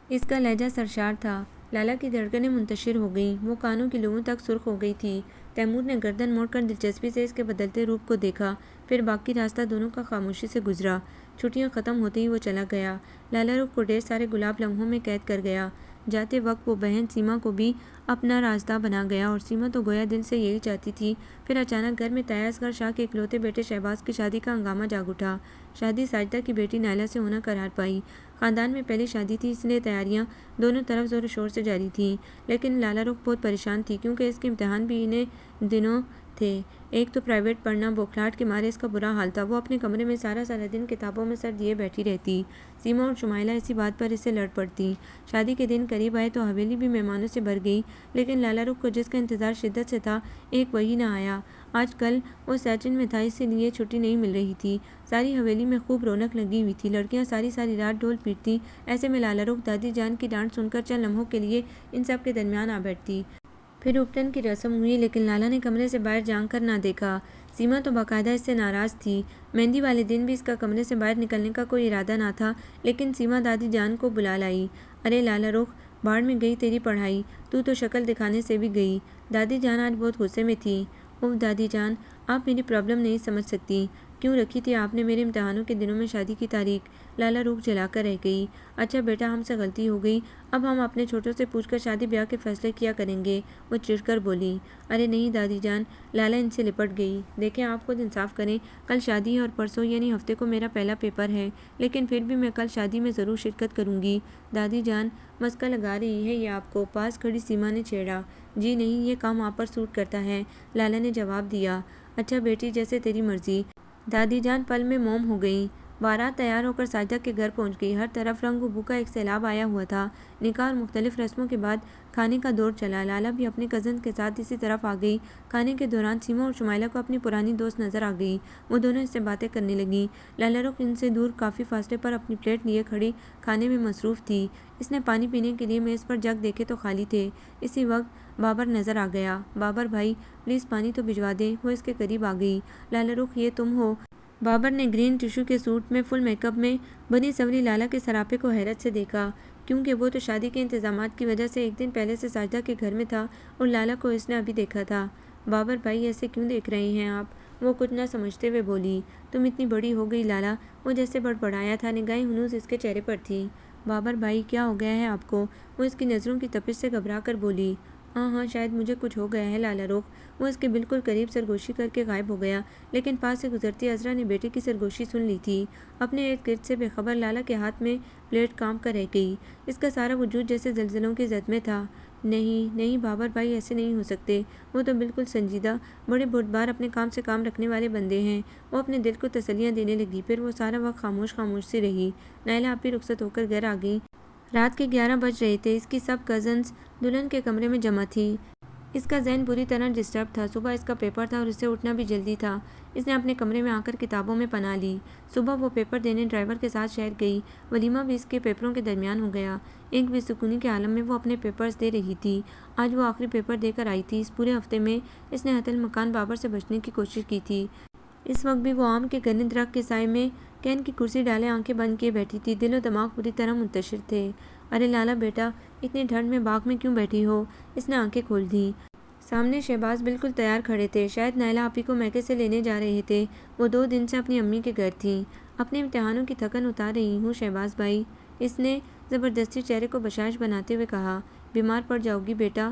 اس کا لہجہ سرشار تھا۔ لالا کی دھڑکنیں منتشر ہو گئیں، وہ کانوں کی لوؤں تک سرخ ہو گئی تھی۔ تیمور نے گردن موڑ کر دلچسپی سے اس کے بدلتے روپ کو دیکھا، پھر باقی راستہ دونوں کا خاموشی سے گزرا۔ چھٹیاں ختم ہوتے ہی وہ چلا گیا۔ لالا رخ کو ڈھیر سارے گلاب لمحوں میں قید کر گیا۔ جاتے وقت وہ بہن سیما کو بھی اپنا رازداں بنا گیا، اور سیما تو گویا دل سے یہی چاہتی تھی۔ پھر اچانک گھر میں طیاز اصغر شاہ کے اکلوتے بیٹے شہباز کی شادی کا ہنگامہ جاگ اٹھا۔ شادی ساجدہ کی بیٹی نائلہ سے ہونا قرار پائی۔ خاندان میں پہلی شادی تھی، اس لیے تیاریاں دونوں طرف زور و شور سے جاری تھیں، لیکن لالا رخ بہت پریشان تھی، کیونکہ اس کے امتحان بھی انہیں دنوں تھے۔ ایک تو پرائیویٹ پڑھنا، بوکھلاہٹ کے مارے اس کا برا حال تھا۔ وہ اپنے کمرے میں سارا دن کتابوں میں سر دیے بیٹھی رہتی۔ سیما اور شمائلہ اسی بات پر اس سے لڑ پڑتی۔ شادی کے دن قریب آئے تو حویلی بھی مہمانوں سے بھر گئی، لیکن لالا رخ کو جس کا انتظار شدت سے تھا، ایک وہی نہ آیا۔ آج کل وہ سیشن میں تھا، اس لیے چھٹی نہیں مل رہی تھی۔ ساری حویلی میں خوب رونق لگی ہوئی تھی، لڑکیاں ساری رات ڈھول پیٹتی۔ ایسے میں لالا رخ دادی جان کی ڈانٹ سن کر چند لمحوں کے لیے ان سب کے درمیان آ بیٹھتی۔ پھر اپٹن کی رسم ہوئی، لیکن لالا نے کمرے سے باہر جھانک کر نہ دیکھا۔ سیما تو باقاعدہ اس سے ناراض تھی۔ مہندی والے دن بھی اس کا کمرے سے باہر نکلنے کا کوئی ارادہ نہ تھا، لیکن سیما دادی جان کو بلا لائی۔ ارے لالا رخ، بھاڑ میں گئی تیری پڑھائی، تو شکل دکھانے سے بھی گئی۔ دادی جان آج بہت غصے میں تھی۔ اوہ دادی جان، آپ میری پرابلم نہیں سمجھ سکتی۔ کیوں رکھی تھی آپ نے میرے امتحانوں کے دنوں میں شادی کی تاریخ؟ لالا رخ جلا کر رہ گئی۔ اچھا بیٹا، ہم سے غلطی ہو گئی، اب ہم اپنے چھوٹوں سے پوچھ کر شادی بیاہ کے فیصلے کیا کریں گے، وہ چڑ کر بولی۔ ارے نہیں دادی جان، لالا ان سے لپٹ گئی۔ دیکھیں آپ خود انصاف کریں، کل شادی ہے اور پرسوں یعنی ہفتے کو میرا پہلا پیپر ہے، لیکن پھر بھی میں کل شادی میں ضرور شرکت کروں گی۔ دادی جان مسکہ لگا رہی ہے یہ آپ کو، پاس کھڑی سیما نے چھیڑا۔ جی نہیں، یہ کام آپ پر سوٹ کرتا ہے، لالا نے جواب دیا۔ اچھا بیٹی، جیسے تیری مرضی۔ دادی جان پل میں موم ہو گئیں۔ بارات تیار ہو کر ساجدہ کے گھر پہنچ گئی۔ ہر طرف رنگ و بو کا ایک سیلاب آیا ہوا تھا۔ نکاح اور مختلف رسموں کے بعد کھانے کا دور چلا۔ لالا بھی اپنے کزن کے ساتھ اسی طرف آ گئی۔ کھانے کے دوران سیما اور شمائلہ کو اپنی پرانی دوست نظر آ گئی۔ وہ دونوں اس سے باتیں کرنے لگیں۔ لالا رخ ان سے دور کافی فاصلے پر اپنی پلیٹ لیے کھڑی کھانے میں مصروف تھی۔ اس نے پانی پینے کے لیے میز پر جگ دیکھے تو خالی تھے۔ اسی وقت بابر نظر آ گیا۔ بابر بھائی، پلیز پانی تو بھجوا دیں۔ وہ اس کے قریب آ گئی۔ لالا رخ، یہ تم ہو؟ بابر نے گرین ٹشو کے سوٹ میں فل میک اپ میں بنی سنوری لالا کے سراپے کو حیرت سے دیکھا، کیونکہ وہ تو شادی کے انتظامات کی وجہ سے ایک دن پہلے سے ساجدہ کے گھر میں تھا اور لالا کو اس نے ابھی دیکھا تھا۔ بابر بھائی ایسے کیوں دیکھ رہے ہیں آپ؟ وہ کچھ نہ سمجھتے ہوئے بولی۔ تم اتنی بڑی ہو گئی لالا، وہ جیسے بڑبڑایا تھا، نگاہیں ہنوز اس کے چہرے پر تھی۔ بابر بھائی کیا ہو گیا ہے آپ کو؟ وہ اس کی نظروں کی تپش سے گھبرا کر بولی۔ ہاں شاید مجھے کچھ ہو گیا ہے لالا رخ۔ وہ اس کے بالکل قریب سرگوشی کر کے غائب ہو گیا، لیکن پاس سے گزرتی عذرا نے بیٹے کی سرگوشی سن لی تھی۔ اپنے ارد گرد سے بے خبر لالا کے ہاتھ میں پلیٹ کام کر رہ گئی۔ اس کا سارا وجود جیسے زلزلوں کی زد میں تھا۔ نہیں بابر بھائی، ایسے نہیں ہو سکتے، وہ تو بالکل سنجیدہ، بڑے بردبار اپنے کام سے کام رکھنے والے بندے ہیں۔ وہ اپنے دل کو تسلیاں دینے لگی، پھر وہ سارا وقت خاموش سی رہی۔ نائلہ آپ بھی رخصت ہو کر گھر آ گئی۔ رات کے 11 بج رہے تھے۔ اس کی سب کزنز دلہن کے کمرے میں جمع تھی۔ اس کا ذہن بری طرح ڈسٹرب تھا۔ صبح اس کا پیپر تھا اور اسے اٹھنا بھی جلدی تھا۔ اس نے اپنے کمرے میں آ کر کتابوں میں پناہ لی۔ صبح وہ پیپر دینے ڈرائیور کے ساتھ شہر گئی۔ ولیمہ بھی اس کے پیپروں کے درمیان ہو گیا۔ ایک بے سکونی کے عالم میں وہ اپنے پیپرز دے رہی تھی۔ آج وہ آخری پیپر دے کر آئی تھی۔ اس پورے ہفتے میں اس نے حتی المکان بابر سے بچنے کی کوشش کی تھی۔ اس وقت بھی وہ آم کے گھنے درخت کے سائے میں کین کی کرسی ڈالے آنکھیں بند کیے بیٹھی تھی۔ دل و دماغ بری طرح منتشر تھے۔ ارے لالا بیٹا، اتنی ٹھنڈ میں باغ میں کیوں بیٹھی ہو؟ اس نے آنکھیں کھول دیں۔ سامنے شہباز بالکل تیار کھڑے تھے، شاید نائلہ آپی کو میکے سے لینے جا رہے تھے۔ وہ 2 دن سے اپنی امی کے گھر تھیں۔ اپنے امتحانوں کی تھکن اتار رہی ہوں شہباز بھائی، اس نے زبردستی چہرے کو بشاش بناتے ہوئے کہا۔ بیمار پڑ جاؤ گی بیٹا،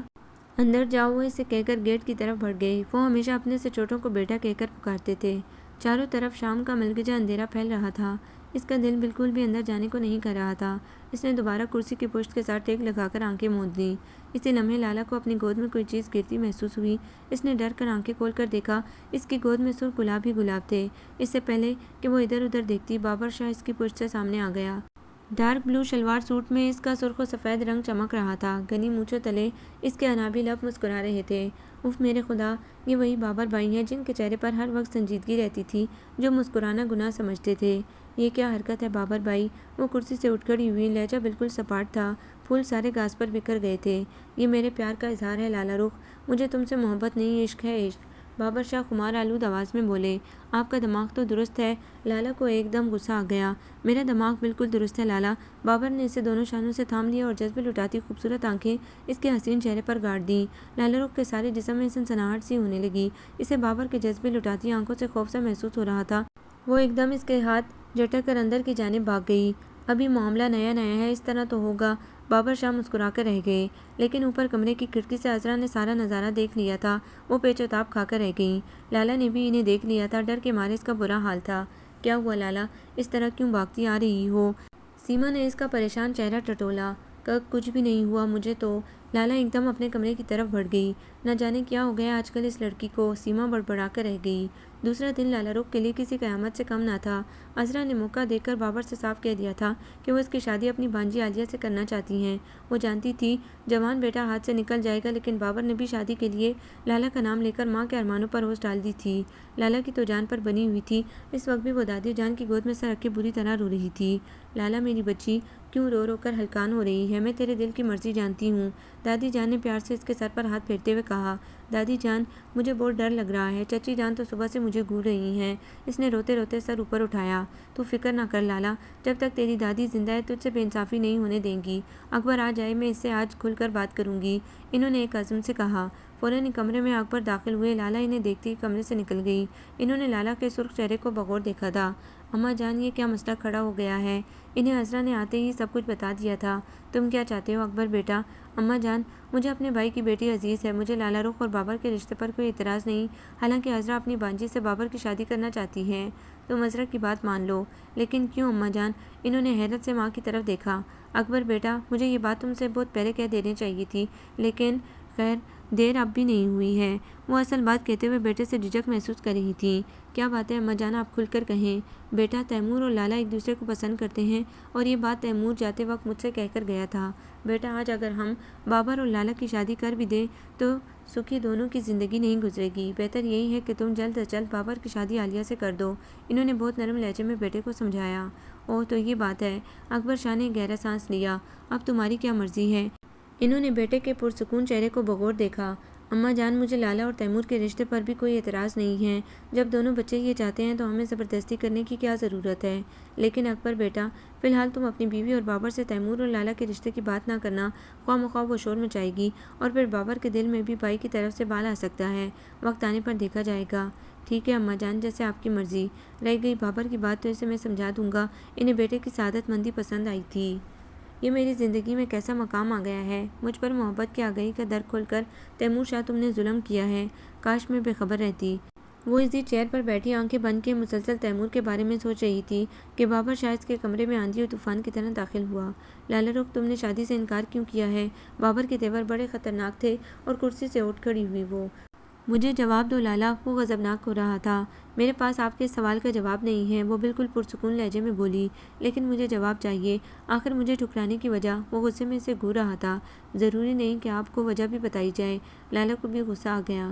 اندر جاؤ۔ وہ اسے کہہ کر گیٹ کی طرف بڑھ گئے۔ وہ ہمیشہ اپنے سے چھوٹوں کو بیٹا کہہ کر پکارتے تھے۔ چاروں طرف شام کا ملگجہ اندھیرا پھیل رہا تھا۔ اس کا دل بالکل بھی اندر جانے کو نہیں کر رہا تھا۔ اس نے دوبارہ کرسی کی پشت کے ساتھ ٹیک لگا کر آنکھیں موند لیں۔ اسی لمحے لالا کو اپنی گود میں کوئی چیز گرتی محسوس ہوئی۔ اس نے ڈر کر آنکھیں کھول کر دیکھا، اس کی گود میں سرخ گلاب ہی گلاب تھے۔ اس سے پہلے کہ وہ ادھر ادھر دیکھتی، بابر شاہ اس کی پشت سے سامنے آ گیا۔ ڈارک بلو شلوار سوٹ میں اس کا سرخ و سفید رنگ چمک رہا تھا۔ گھنی مونچھوں تلے اس کے انابی لب مسکرا رہے تھے۔ اف میرے خدا، یہ وہی بابر بھائی ہیں جن کے چہرے پر ہر وقت سنجیدگی رہتی تھی، جو مسکرانا گناہ سمجھتے تھے۔ یہ کیا حرکت ہے بابر بھائی؟ وہ کرسی سے اٹھ کھڑی ہوئی، لہجہ بالکل سپاٹ تھا۔ پھول سارے گھاس پر بکھر گئے تھے۔ یہ میرے پیار کا اظہار ہے لالا رخ، مجھے تم سے محبت نہیں، عشق ہے عشق۔ بابر شاہ خمار آلود آواز میں بولے۔ آپ کا دماغ تو درست ہے؟ لالا کو ایک دم غصہ آ گیا۔ میرا دماغ بالکل درست ہے لالا۔ بابر نے اسے دونوں شانوں سے تھام لیا اور جذبے لٹاتی خوبصورت آنکھیں اس کے حسین چہرے پر گاڑ دیں۔ لالا رخ کے سارے جسم میں سنسناہٹ سی ہونے لگی۔ اسے بابر کے جذبے لٹاتی آنکھوں سے خوف سا محسوس ہو رہا تھا۔ وہ ایک دم اس کے ہاتھ جھٹک کر اندر کی جانب بھاگ گئی۔ ابھی معاملہ نیا ہے، اس طرح تو ہوگا۔ بابر شاہ مسکرا کر رہ گئے، لیکن اوپر کمرے کی کھڑکی سے عذرا نے سارا نظارہ دیکھ لیا تھا۔ وہ پیچ و تاب کھا کر رہ گئیں۔ لالا نے بھی انہیں دیکھ لیا تھا، ڈر کے مارے اس کا برا حال تھا۔ کیا ہوا لالا، اس طرح کیوں بھاگتی آ رہی ہو؟ سیما نے اس کا پریشان چہرہ ٹٹولا۔ کچھ بھی نہیں ہوا مجھے تو، لالا ایک دم اپنے کمرے کی طرف بڑھ گئی۔ نہ جانے کیا ہو گیا آج کل اس لڑکی کو، سیما بڑبڑا کر رہ گئی۔ دوسرا دن لالا رخ کے لیے کسی قیامت سے کم نہ تھا۔ عذرا نے موقع دیکھ کر بابر سے صاف کہہ دیا تھا کہ وہ اس کی شادی اپنی بانجی عالیہ سے کرنا چاہتی ہیں۔ وہ جانتی تھی جوان بیٹا ہاتھ سے نکل جائے گا، لیکن بابر نے بھی شادی کے لیے لالا کا نام لے کر ماں کے ارمانوں پر اوس ڈال دی تھی۔ لالا کی تو جان پر بنی ہوئی تھی۔ اس وقت بھی وہ دادی جان کی گود میں سر رکھ کے بری طرح رو رہی تھی۔ لالا میری بچی، کیوں رو رو کر ہلکان ہو رہی ہے؟ میں تیرے دل کی مرضی جانتی ہوں، دادی جان نے پیار سے اس کے سر پر ہاتھ پھیرتے ہوئے کہا۔ دادی جان، مجھے بہت ڈر لگ رہا ہے، چچی جان تو صبح سے مجھے گھور رہی ہیں۔ اس نے روتے روتے سر اوپر اٹھایا۔ تو فکر نہ کر لالا، جب تک تیری دادی زندہ ہے تجھ سے بے انصافی نہیں ہونے دیں گی۔ اکبر آ جائے، میں اس سے آج کھل کر بات کروں گی، انہوں نے ایک عزم سے کہا۔ فوراً کمرے میں اکبر داخل ہوئے۔ لالا انہیں دیکھتے ہی کمرے سے نکل گئی۔ انہوں نے لالا کے سرخ چہرے کو بغور دیکھا تھا۔ اماں جان، یہ کیا مسئلہ کھڑا ہو گیا ہے؟ انہیں عذرا نے آتے ہی سب کچھ بتا دیا تھا۔ تم کیا چاہتے ہو اکبر بیٹا؟ اماں جان، مجھے اپنے بھائی کی بیٹی عزیز ہے، مجھے لالا رخ اور بابر کے رشتے پر کوئی اعتراض نہیں، حالانکہ عذرا اپنی بانجی سے بابر کی شادی کرنا چاہتی ہے۔ تم عذرا کی بات مان لو۔ لیکن کیوں اماں جان؟ انہوں نے حیرت سے ماں کی طرف دیکھا۔ اکبر بیٹا، مجھے یہ بات تم سے بہت پہلے کہہ دینی چاہیے تھی، لیکن خیر دیر اب بھی نہیں ہوئی ہے۔ وہ اصل بات کہتے ہوئے بیٹے سے جھجک محسوس کر رہی تھی۔ کیا بات ہے اماں جان، آپ کھل کر کہیں۔ بیٹا، تیمور اور لالا ایک دوسرے کو پسند کرتے ہیں، اور یہ بات تیمور جاتے وقت مجھ سے کہہ کر گیا تھا۔ بیٹا، آج اگر ہم بابر اور لالا کی شادی کر بھی دیں تو سکھی دونوں کی زندگی نہیں گزرے گی۔ بہتر یہی ہے کہ تم جلد از جلد بابر کی شادی عالیہ سے کر دو، انہوں نے بہت نرم لہجے میں بیٹے کو سمجھایا۔ اوہ، تو یہ بات ہے۔ اکبر شاہ نے گہرا سانس لیا۔ اب تمہاری کیا مرضی ہے؟ انہوں نے بیٹے کے پرسکون چہرے کو بغور دیکھا۔ اماں جان، مجھے لالا اور تیمور کے رشتے پر بھی کوئی اعتراض نہیں ہے۔ جب دونوں بچے یہ چاہتے ہیں تو ہمیں زبردستی کرنے کی کیا ضرورت ہے؟ لیکن اکبر بیٹا، فی الحال تم اپنی بیوی اور بابر سے تیمور اور لالا کے رشتے کی بات نہ کرنا، خواہ مخواہ وہ شور مچائے گی، اور پھر بابر کے دل میں بھی بھائی کی طرف سے بال آ سکتا ہے۔ وقت آنے پر دیکھا جائے گا۔ ٹھیک ہے اماں جان، جیسے آپ کی مرضی۔ رہ گئی بابر کی بات تو اسے میں سمجھا دوں گا، انہیں بیٹے کی سعادت مندی پسند آئی تھی۔ یہ میری زندگی میں کیسا مقام آ گیا ہے؟ مجھ پر محبت کی آگہی کا در کھول کر تیمور شاہ تم نے ظلم کیا ہے۔ کاش میں بے خبر رہتی۔ وہ اسی چیئر پر بیٹھی آنکھیں بند کیے مسلسل تیمور کے بارے میں سوچ رہی تھی کہ بابر شاہ اس کے کمرے میں آندھی اور طوفان کی طرح داخل ہوا۔ لالا رخ، تم نے شادی سے انکار کیوں کیا ہے؟ بابر کے تیور بڑے خطرناک تھے، اور کرسی سے اٹھ کھڑی ہوئی وہ۔ مجھے جواب دو لالا، وہ غضبناک ہو رہا تھا۔ میرے پاس آپ کے اس سوال کا جواب نہیں ہے، وہ بالکل پرسکون لہجے میں بولی، لیکن مجھے جواب چاہیے۔ آخر مجھے ٹھکرانے کی وجہ؟ وہ غصے میں اسے گھور رہا تھا۔ ضروری نہیں کہ آپ کو وجہ بھی بتائی جائے۔ لالا کو بھی غصہ آ گیا۔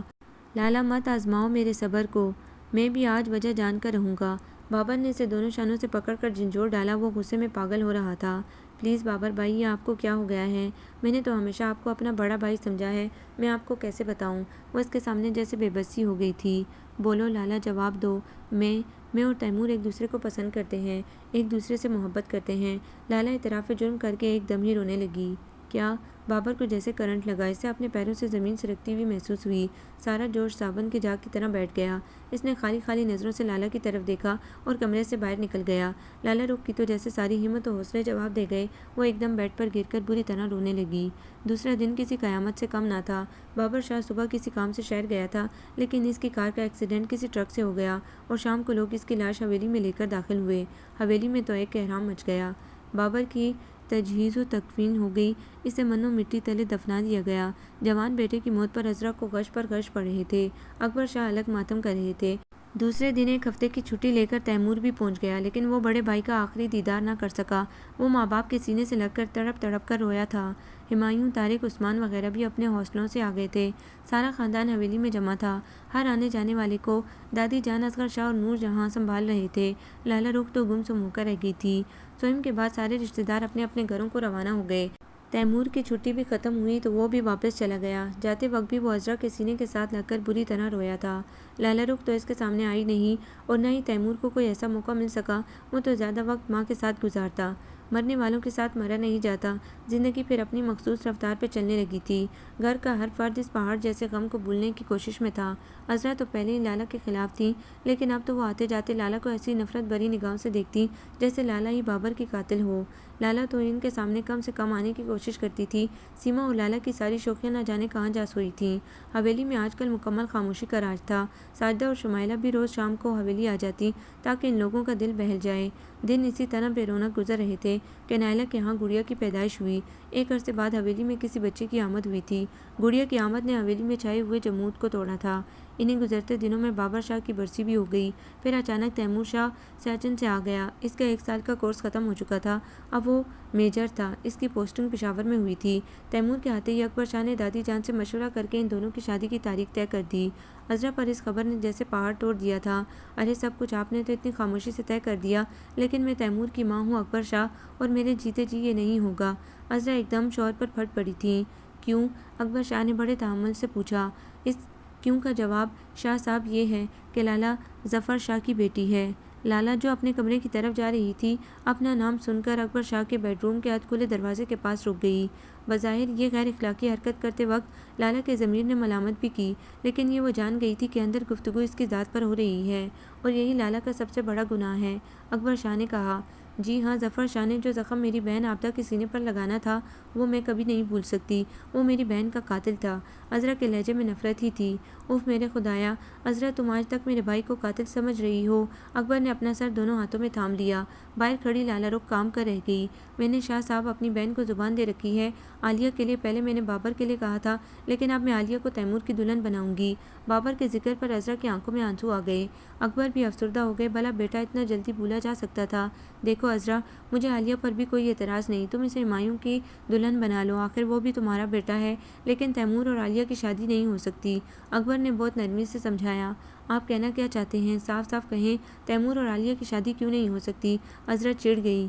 لالا، مت آزماؤ میرے صبر کو، میں بھی آج وجہ جان کر رہوں گا۔ بابر نے اسے دونوں شانوں سے پکڑ کر جھنجھوڑ ڈالا۔ وہ غصے میں پاگل ہو رہا تھا۔ پلیز بابر بھائی، یہ آپ کو کیا ہو گیا ہے؟ میں نے تو ہمیشہ آپ کو اپنا بڑا بھائی سمجھا ہے، میں آپ کو کیسے بتاؤں؟ وہ اس کے سامنے جیسے بے بسی ہو گئی تھی۔ بولو لالا، جواب دو۔ میں اور تیمور ایک دوسرے کو پسند کرتے ہیں، ایک دوسرے سے محبت کرتے ہیں۔ لالا اعتراف جرم کر کے ایک دم ہی رونے لگی۔ کیا؟ بابر کو جیسے کرنٹ لگا، اسے اپنے پیروں سے زمین سرکتی ہوئی محسوس ہوئی۔ سارا جوش صابن کی جاگ کی طرح بیٹھ گیا۔ اس نے خالی خالی نظروں سے لالا کی طرف دیکھا اور کمرے سے باہر نکل گیا۔ لالا رخ کی تو جیسے ساری ہمت و حوصلے جواب دے گئے، وہ ایک دم بیڈ پر گر کر بری طرح رونے لگی۔ دوسرا دن کسی قیامت سے کم نہ تھا۔ بابر شاہ صبح کسی کام سے شہر گیا تھا، لیکن اس کی کار کا ایکسیڈنٹ کسی ٹرک سے ہو گیا، اور شام کو لوگ اس کی لاش حویلی میں لے کر داخل ہوئے۔ حویلی میں تو ایک کہرام مچ گیا۔ بابر کی تجہیز و تکفین ہو گئی، اسے منو مٹی تلے دفنا دیا گیا۔ جوان بیٹے کی موت پر عذرا کو غش پر غش پڑ رہے تھے۔ اکبر شاہ الگ ماتم کر رہے تھے۔ دوسرے دن ایک ہفتے کی چھٹی لے کر تیمور بھی پہنچ گیا، لیکن وہ بڑے بھائی کا آخری دیدار نہ کر سکا۔ وہ ماں باپ کے سینے سے لگ کر تڑپ تڑپ کر رویا تھا۔ ہمایوں، طارق، عثمان وغیرہ بھی اپنے حوصلوں سے آ گئے تھے۔ سارا خاندان حویلی میں جمع تھا۔ ہر آنے جانے والے کو دادی جان، اصغر شاہ اور نور جہاں سنبھال رہے تھے۔ لالا رخ تو گم سم ہو کر رہ گئی تھی۔ سوئم کے بعد سارے رشتہ دار اپنے اپنے گھروں کو روانہ ہو گئے۔ تیمور کی چھٹی بھی ختم ہوئی تو وہ بھی واپس چلا گیا۔ جاتے وقت بھی وہ عذرا کے سینے کے ساتھ لگ کر بری طرح رویا تھا۔ لالا رخ تو اس کے سامنے آئی نہیں، اور نہ ہی تیمور کو کوئی ایسا موقع مل سکا۔ وہ تو زیادہ وقت ماں کے ساتھ گزارتا۔ مرنے والوں کے ساتھ مرا نہیں جاتا۔ زندگی پھر اپنی مخصوص رفتار پہ چلنے لگی تھی۔ گھر کا ہر فرد اس پہاڑ جیسے غم کو بھولنے کی کوشش میں تھا۔ عذرا تو پہلے ہی لالا کے خلاف تھی، لیکن اب تو وہ آتے جاتے لالا کو ایسی نفرت بھری نگاہوں سے دیکھتی جیسے لالا ہی بابر کی قاتل ہو۔ لالا تو ان کے سامنے کم سے کم آنے کی کوشش کرتی تھی۔ سیما اور لالا کی ساری شوخیاں نہ جانے کہاں جا سوئی تھیں۔ حویلی میں آج کل مکمل خاموشی کا راج تھا۔ ساجدہ اور شمائلہ بھی روز شام کو حویلی آ جاتی تاکہ ان لوگوں کا دل بہل جائے۔ دن اسی طرح بے رونق گزر رہے تھے کہ نائلہ کے ہاں گڑیا کی پیدائش ہوئی۔ ایک عرصے بعد حویلی میں کسی بچے کی آمد ہوئی تھی۔ گڑیا کی آمد نے حویلی میں چھائے ہوئے جمود کو توڑا تھا۔ انہیں گزرتے دنوں میں بابر شاہ کی برسی بھی ہو گئی۔ پھر اچانک تیمور شاہ سیاچن سے آ گیا۔ اس کا 1 سال کا کورس ختم ہو چکا تھا۔ اب وہ میجر تھا۔ اس کی پوسٹنگ پشاور میں ہوئی تھی۔ تیمور کے آتے ہی اکبر شاہ نے دادی جان سے مشورہ کر کے ان دونوں کی شادی کی تاریخ طے کر دی۔ عذرا پر اس خبر نے جیسے پہاڑ توڑ دیا تھا۔ ارے سب کچھ آپ نے تو اتنی خاموشی سے طے کر دیا، لیکن میں تیمور کی ماں ہوں اکبر شاہ، اور میرے جیتے جی یہ نہیں ہوگا۔ عذرا ایک دم شوہر پر پھٹ پڑی تھیں۔ کیوں؟ اکبر شاہ نے بڑے تحمل سے پوچھا۔ اس کیوں کا جواب شاہ صاحب یہ ہے کہ لالا ظفر شاہ کی بیٹی ہے۔ لالا جو اپنے کمرے کی طرف جا رہی تھی اپنا نام سن کر اکبر شاہ کے بیڈ روم کے ادھ کھلے دروازے کے پاس رک گئی۔ بظاہر یہ غیر اخلاقی حرکت کرتے وقت لالا کے ضمیر نے ملامت بھی کی، لیکن یہ وہ جان گئی تھی کہ اندر گفتگو اس کی ذات پر ہو رہی ہے، اور یہی لالا کا سب سے بڑا گناہ ہے۔ اکبر شاہ نے کہا، جی ہاں، ظفر شاہ نے جو زخم میری بہن عابدہ کے سینے پر لگانا تھا وہ میں کبھی نہیں بھول سکتی۔ وہ میری بہن کا قاتل تھا۔ عذرا کے لہجے میں نفرت ہی تھی۔ اوف میرے خدایا، عذرا تم آج تک میرے بھائی کو قاتل سمجھ رہی ہو۔ اکبر نے اپنا سر دونوں ہاتھوں میں تھام لیا۔ باہر کھڑی لالا رخ کام کر رہ گئی۔ میں نے شاہ صاحب اپنی بہن کو زبان دے رکھی ہے۔ عالیہ کے لیے پہلے میں نے بابر کے لیے کہا تھا، لیکن اب میں عالیہ کو تیمور کی دلہن بناؤں گی۔ بابر کے ذکر پر عذرا کی آنکھوں میں آنسو آ گئے۔ اکبر بھی افسردہ ہو گئے۔ بھلا بیٹا اتنا جلدی بھولا جا سکتا تھا؟ دیکھو عذرا، مجھے عالیہ پر بھی کوئی اعتراض نہیں، تم اسے ہمایوں کی دلہن بنا لو، آخر وہ بھی تمہارا بیٹا ہے، لیکن تیمور اور عالیہ کی شادی نہیں ہو سکتی۔ اکبر نے بہت نرمی سے سمجھایا۔ آپ کہنا کیا چاہتے ہیں؟ صاف صاف کہیں، تیمور اور عالیہ کی شادی کیوں نہیں ہو سکتی؟ عذرا چڑ گئی۔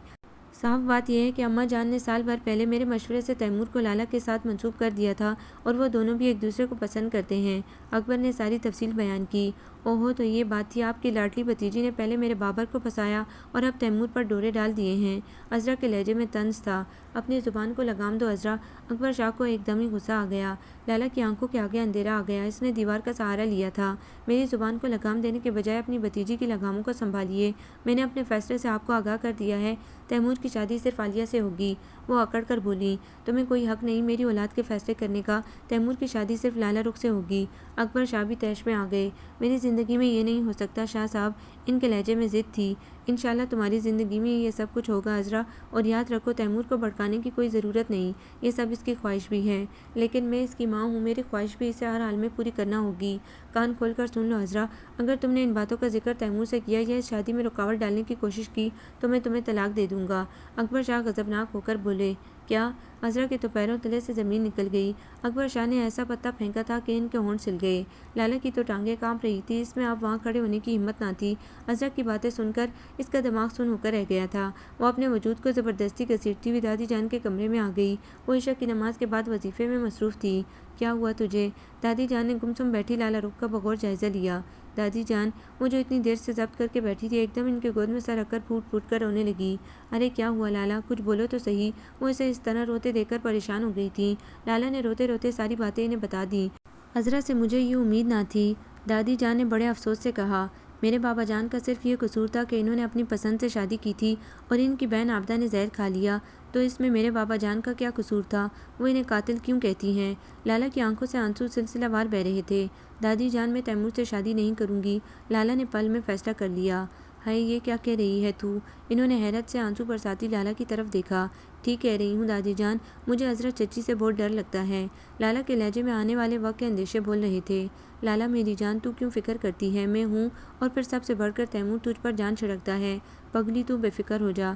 صاف بات یہ ہے کہ اماں جان نے سال بھر پہلے میرے مشورے سے تیمور کو لالا کے ساتھ منسوب کر دیا تھا، اور وہ دونوں بھی ایک دوسرے کو پسند کرتے ہیں۔ اکبر نے ساری تفصیل بیان کی۔ اوہو، تو یہ بات تھی، آپ کی لاڈلی بھتیجی نے پہلے میرے بابر کو پھنسایا اور اب تیمور پر ڈورے ڈال دیے ہیں۔ عذرا کے لہجے میں طنز تھا۔ اپنی زبان کو لگام دو عذرا۔ اکبر شاہ کو ایک دم ہی غصہ آ گیا۔ لالا کی آنکھوں کے آگے اندھیرا آ گیا۔ اس نے دیوار کا سہارا لیا تھا۔ میری زبان کو لگام دینے کے بجائے اپنی بھتیجی کی لگاموں کو سنبھالیے۔ میں نے اپنے فیصلے سے آپ کو آگاہ کر دیا ہے۔ تیمور کی شادی صرف عالیہ سے ہوگی۔ وہ اکڑ کر بولی، تمہیں کوئی حق نہیں میری اولاد کے فیصلے کرنے کا۔ تیمور کی شادی صرف لالا رخ سے ہوگی۔ اکبر شاہ بھی طیش میں آ گئے۔ میری زندگی میں یہ نہیں ہو سکتا شاہ صاحب۔ ان کے لہجے میں ضد تھی۔ انشاءاللہ تمہاری زندگی میں یہ سب کچھ ہوگا عذرا، اور یاد رکھو تیمور کو بھڑکانے کی کوئی ضرورت نہیں، یہ سب اس کی خواہش بھی ہے، لیکن میں اس کی ماں ہوں، میری خواہش بھی اسے ہر حال میں پوری کرنا ہوگی۔ کان کھول کر سن لو عذرا، اگر تم نے ان باتوں کا ذکر تیمور سے کیا یا اس شادی میں رکاوٹ ڈالنے کی کوشش کی تو میں تمہیں طلاق دے دوں گا۔ اکبر شاہ غضبناک ہو کر بولے، کیا؟ عذرا کے تو پیروں تلے سے زمین نکل گئی۔ اکبر شاہ نے ایسا پتا پھینکا تھا کہ ان کے ہونٹ سل گئے۔ لالا کی تو ٹانگیں کانپ رہی تھی، اس میں اب وہاں کھڑے ہونے کی ہمت نہ تھی۔ عذرا کی باتیں سن کر اس کا دماغ سن ہو کر رہ گیا تھا۔ وہ اپنے وجود کو زبردستی گھسیٹتی ہوئی دادی جان کے کمرے میں آ گئی۔ وہ عشاء کی نماز کے بعد وظیفے میں مصروف تھی۔ کیا ہوا تجھے؟ دادی جان نے گمسم بیٹھی لالا رخ کا بغور جائزہ لیا۔ دادی جان، وہ جو اتنی دیر سے ضبط کر کے بیٹھی تھی ایک دم ان کے گود میں سر رکھ کر پھوٹ پھوٹ کر رونے لگی۔ ارے کیا ہوا لالا، کچھ بولو تو صحیح۔ وہ اسے اس طرح روتے دیکھ کر پریشان ہو گئی تھیں۔ لالا نے روتے روتے ساری باتیں انہیں بتا دیں۔ عذرا سے مجھے یہ امید نہ تھی، دادی جان نے بڑے افسوس سے کہا۔ میرے بابا جان کا صرف یہ قصور تھا کہ انہوں نے اپنی پسند سے شادی کی تھی اور ان کی بہن عابدہ نے زہر کھا لیا، تو اس میں میرے بابا جان کا کیا قصور تھا؟ وہ انہیں قاتل کیوں کہتی ہیں؟ لالا کی آنکھوں سے آنسو سلسلہ وار بہہ رہے تھے۔ دادی جان، میں تیمور سے شادی نہیں کروں گی، لالا نے پل میں فیصلہ کر لیا۔ ہائے، یہ کیا کہہ رہی ہے تو؟ انہوں نے حیرت سے آنسو برساتی لالا کی طرف دیکھا۔ ٹھیک کہہ رہی ہوں دادی جان، مجھے عذرا چچی سے بہت ڈر لگتا ہے۔ لالا کے لہجے میں آنے والے وقت کے اندیشے بول رہے تھے۔ لالا میری جان، تو کیوں فکر کرتی ہے؟ میں ہوں، اور پھر سب سے بڑھ کر تیمور تجھ پر جان چھڑکتا ہے۔ پگلی، تو بے فکر ہو جا۔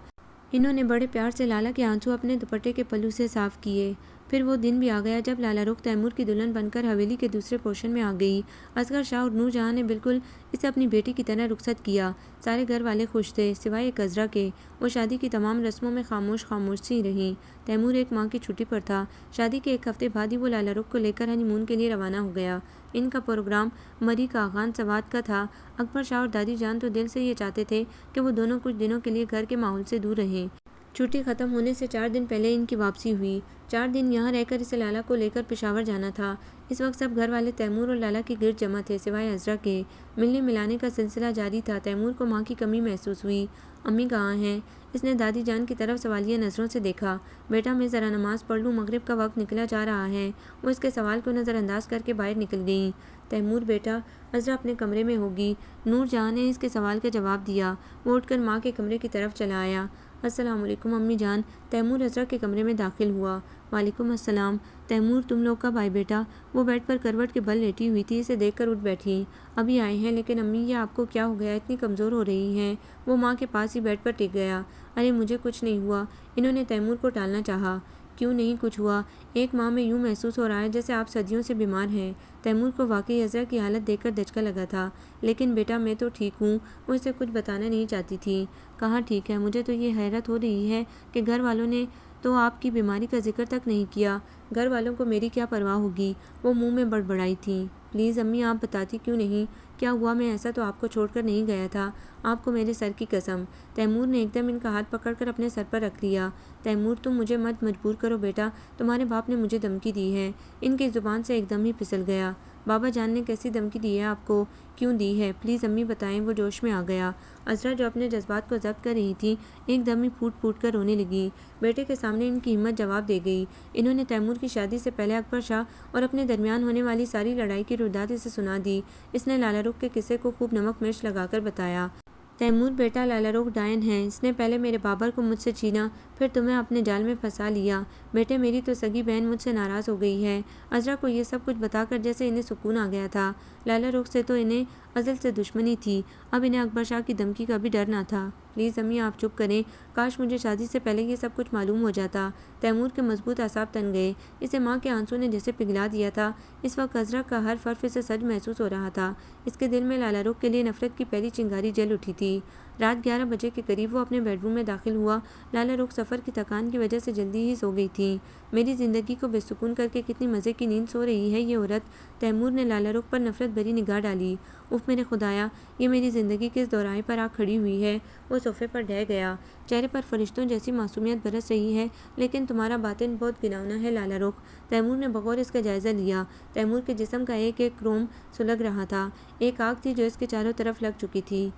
انہوں نے بڑے پیار سے لالا کے آنسو اپنے دوپٹے کے پلو سے صاف کیے۔ پھر وہ دن بھی آ گیا جب لالا رخ تیمور کی دلہن بن کر حویلی کے دوسرے پورشن میں آ گئی۔ اصغر شاہ اور نور جہاں نے بالکل اسے اپنی بیٹی کی طرح رخصت کیا۔ سارے گھر والے خوش تھے سوائے ایک عذرا کے۔ وہ شادی کی تمام رسموں میں خاموش خاموش سی رہیں۔ تیمور ایک ماہ کی چھٹی پر تھا۔ شادی کے ایک ہفتے بعد ہی وہ لالا رخ کو لے کر ہنی مون کے لیے روانہ ہو گیا۔ ان کا پروگرام مری کاغان سوات کا تھا۔ اکبر شاہ اور دادی جان تو دل سے یہ چاہتے تھے کہ وہ دونوں کچھ دنوں کے لیے گھر کے ماحول سے دور رہیں۔ چھٹی ختم ہونے سے 4 دن پہلے ان کی واپسی ہوئی۔ 4 دن یہاں رہ کر اسے لالا کو لے کر پشاور جانا تھا۔ اس وقت سب گھر والے تیمور اور لالا کے گرد جمع تھے سوائے عذرا کے۔ ملنے ملانے کا سلسلہ جاری تھا۔ تیمور کو ماں کی کمی محسوس ہوئی۔ امی کہاں ہیں؟ اس نے دادی جان کی طرف سوالیہ نظروں سے دیکھا۔ بیٹا میں ذرا نماز پڑھ لوں، مغرب کا وقت نکلا جا رہا ہے۔ وہ اس کے سوال کو نظر انداز کر کے باہر نکل گئیں۔ تیمور بیٹا، عذرا اپنے کمرے میں ہوگی، نور جہاں نے اس کے سوال کا جواب دیا۔ وہ اٹھ کر ماں کے کمرے کی طرف چلا آیا۔ السلام علیکم امی جان۔ تیمور عذرا کے کمرے میں داخل ہوا۔ وعلیکم السلام۔ تیمور تم لوگ کب آئے بیٹا؟ وہ بیڈ پر کروٹ کے بل لیٹی ہوئی تھی، اسے دیکھ کر اٹھ بیٹھی۔ ابھی آئے ہیں، لیکن امی یہ آپ کو کیا ہو گیا؟ اتنی کمزور ہو رہی ہیں۔ وہ ماں کے پاس ہی بیڈ پر ٹک گیا۔ ارے مجھے کچھ نہیں ہوا۔ انہوں نے تیمور کو ٹالنا چاہا۔ کیوں نہیں کچھ ہوا؟ ایک ماں میں یوں محسوس ہو رہا ہے جیسے آپ صدیوں سے بیمار ہیں۔ تیمور کو واقعی عذرا کی حالت دیکھ کر دھچکا لگا تھا۔ لیکن بیٹا میں تو ٹھیک ہوں۔ وہ اسے کچھ بتانا نہیں چاہتی تھی۔ کہاں ٹھیک ہے؟ مجھے تو یہ حیرت ہو رہی ہے کہ گھر والوں نے تو آپ کی بیماری کا ذکر تک نہیں کیا۔ گھر والوں کو میری کیا پرواہ ہوگی؟ وہ منہ میں بڑبڑائی تھیں۔ پلیز امی آپ بتاتی کیوں نہیں؟ کیا ہوا؟ میں ایسا تو آپ کو چھوڑ کر نہیں گیا تھا، آپ کو میرے سر کی قسم۔ تیمور نے ایک دم ان کا ہاتھ پکڑ کر اپنے سر پر رکھ لیا۔ تیمور تم مجھے مت مجبور کرو بیٹا، تمہارے باپ نے مجھے دھمکی دی ہے۔ ان کی زبان سے ایک دم ہی پھسل گیا۔ بابا جان نے کیسی دھمکی دی ہے آپ کو؟ کیوں دی ہے؟ پلیز امی بتائیں۔ وہ جوش میں آ گیا۔ عذرا جو اپنے جذبات کو ضبط کر رہی تھی ایک دم ہی پھوٹ پھوٹ کر رونے لگی۔ بیٹے کے سامنے ان کی ہمت جواب دے گئی۔ انہوں نے تیمور کی شادی سے پہلے اکبر شاہ اور اپنے درمیان ہونے والی ساری لڑائی کی روداد اسے سنا دی۔ اس نے لالا رخ کے قصے کو خوب نمک مرچ لگا کر بتایا۔ تیمور بیٹا لالا رخ ڈائن ہے، اس نے پہلے میرے بابر کو مجھ سے چھینا، پھر تمہیں اپنے جال میں پھنسا لیا۔ بیٹے میری تو سگی بہن مجھ سے ناراض ہو گئی ہے۔ عذرا کو یہ سب کچھ بتا کر جیسے انہیں سکون آ گیا تھا۔ لالا رخ سے تو انہیں ازل سے دشمنی تھی، اب انہیں اکبر شاہ کی دھمکی کا بھی ڈر نہ تھا۔ پلیز امی آپ چپ کریں، کاش مجھے شادی سے پہلے یہ سب کچھ معلوم ہو جاتا۔ تیمور کے مضبوط اعصاب تن گئے، اسے ماں کے آنسو نے جیسے پگھلا دیا تھا۔ اس وقت عذرا کا ہر حرف اسے سچ محسوس ہو رہا تھا۔ اس کے دل میں لالا رخ کے لیے نفرت کی پہلی چنگاری جل اٹھی تھی۔ رات 11 بجے کے قریب وہ اپنے بیڈ روم میں داخل ہوا۔ لالا رخ سفر کی تھکان کی وجہ سے جلدی ہی سو گئی تھی۔ میری زندگی کو بے سکون کر کے کتنی مزے کی نیند سو رہی ہے یہ عورت۔ تیمور نے لالا رخ پر نفرت بھری نگاہ ڈالی۔ اف میرے خدایا، یہ میری زندگی کے اس دوراہے پر آ کھڑی ہوئی ہے۔ وہ صوفے پر ڈھہ گیا۔ چہرے پر فرشتوں جیسی معصومیت برس رہی ہے، لیکن تمہارا باطن بہت گھناؤنا ہے لالا رخ۔ تیمور نے بغور اس کا جائزہ لیا۔ تیمور کے جسم کا ایک ایک روم سلگ رہا تھا، ایک آگ تھی جو اس کے چاروں طرف لگ چکی تھی۔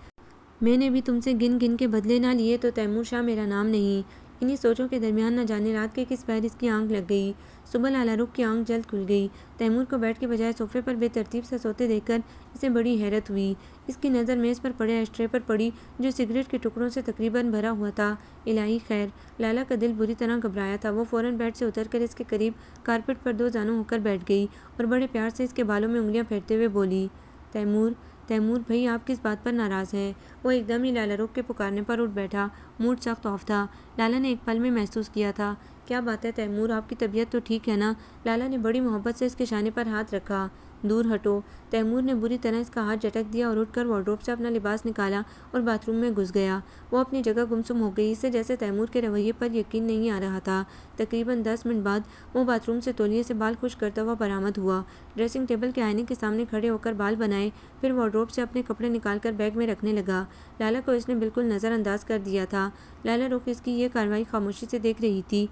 میں نے بھی تم سے گن گن کے بدلے نہ لیے تو تیمور شاہ میرا نام نہیں۔ انہی سوچوں کے درمیان نہ جانے رات کے کس پہر اس کی آنکھ لگ گئی۔ صبح لالا رخ کی آنکھ جلد کھل گئی۔ تیمور کو بیڈ کے بجائے صوفے پر بے ترتیب سے سوتے دیکھ کر اسے بڑی حیرت ہوئی۔ اس کی نظر میز پر پڑے ایش ٹرے پر پڑی جو سگریٹ کے ٹکڑوں سے تقریباً بھرا ہوا تھا۔ الہی خیر! لالا کا دل بری طرح گھبرایا تھا۔ وہ فوراً بیڈ سے اتر کر اس کے قریب کارپٹ پر دو زانوں ہو کر بیٹھ گئی اور بڑے پیار سے اس کے بالوں میں انگلیاں پھیرتے ہوئے بولی، تیمور، تیمور بھائی آپ کس بات پر ناراض ہیں؟ وہ ایک دم ہی لالا رخ کے پکارنے پر اٹھ بیٹھا۔ موڈ سخت آف تھا۔ لالا نے ایک پل میں محسوس کیا تھا۔ کیا بات ہے تیمور، آپ کی طبیعت تو ٹھیک ہے نا؟ لالا نے بڑی محبت سے اس کے شانے پر ہاتھ رکھا۔ دور ہٹو۔ تیمور نے بری طرح اس کا ہاتھ جھٹک دیا اور اٹھ کر وارڈروب سے اپنا لباس نکالا اور باتھ روم میں گھس گیا۔ وہ اپنی جگہ گمسم ہو گئی، اسے جیسے تیمور کے رویے پر یقین نہیں آ رہا تھا۔ تقریباً 10 منٹ بعد وہ باتھ روم سے تولیے سے بال خشک کرتا ہوا برآمد ہوا۔ ڈریسنگ ٹیبل کے آئینے کے سامنے کھڑے ہو کر بال بنائے، پھر وارڈروب سے اپنے کپڑے نکال کر بیگ میں رکھنے لگا۔ لالا کو اس نے بالکل نظر انداز کر دیا تھا۔ لالا رخ اس کی یہ کارروائی خاموشی سے دیکھ رہی تھی۔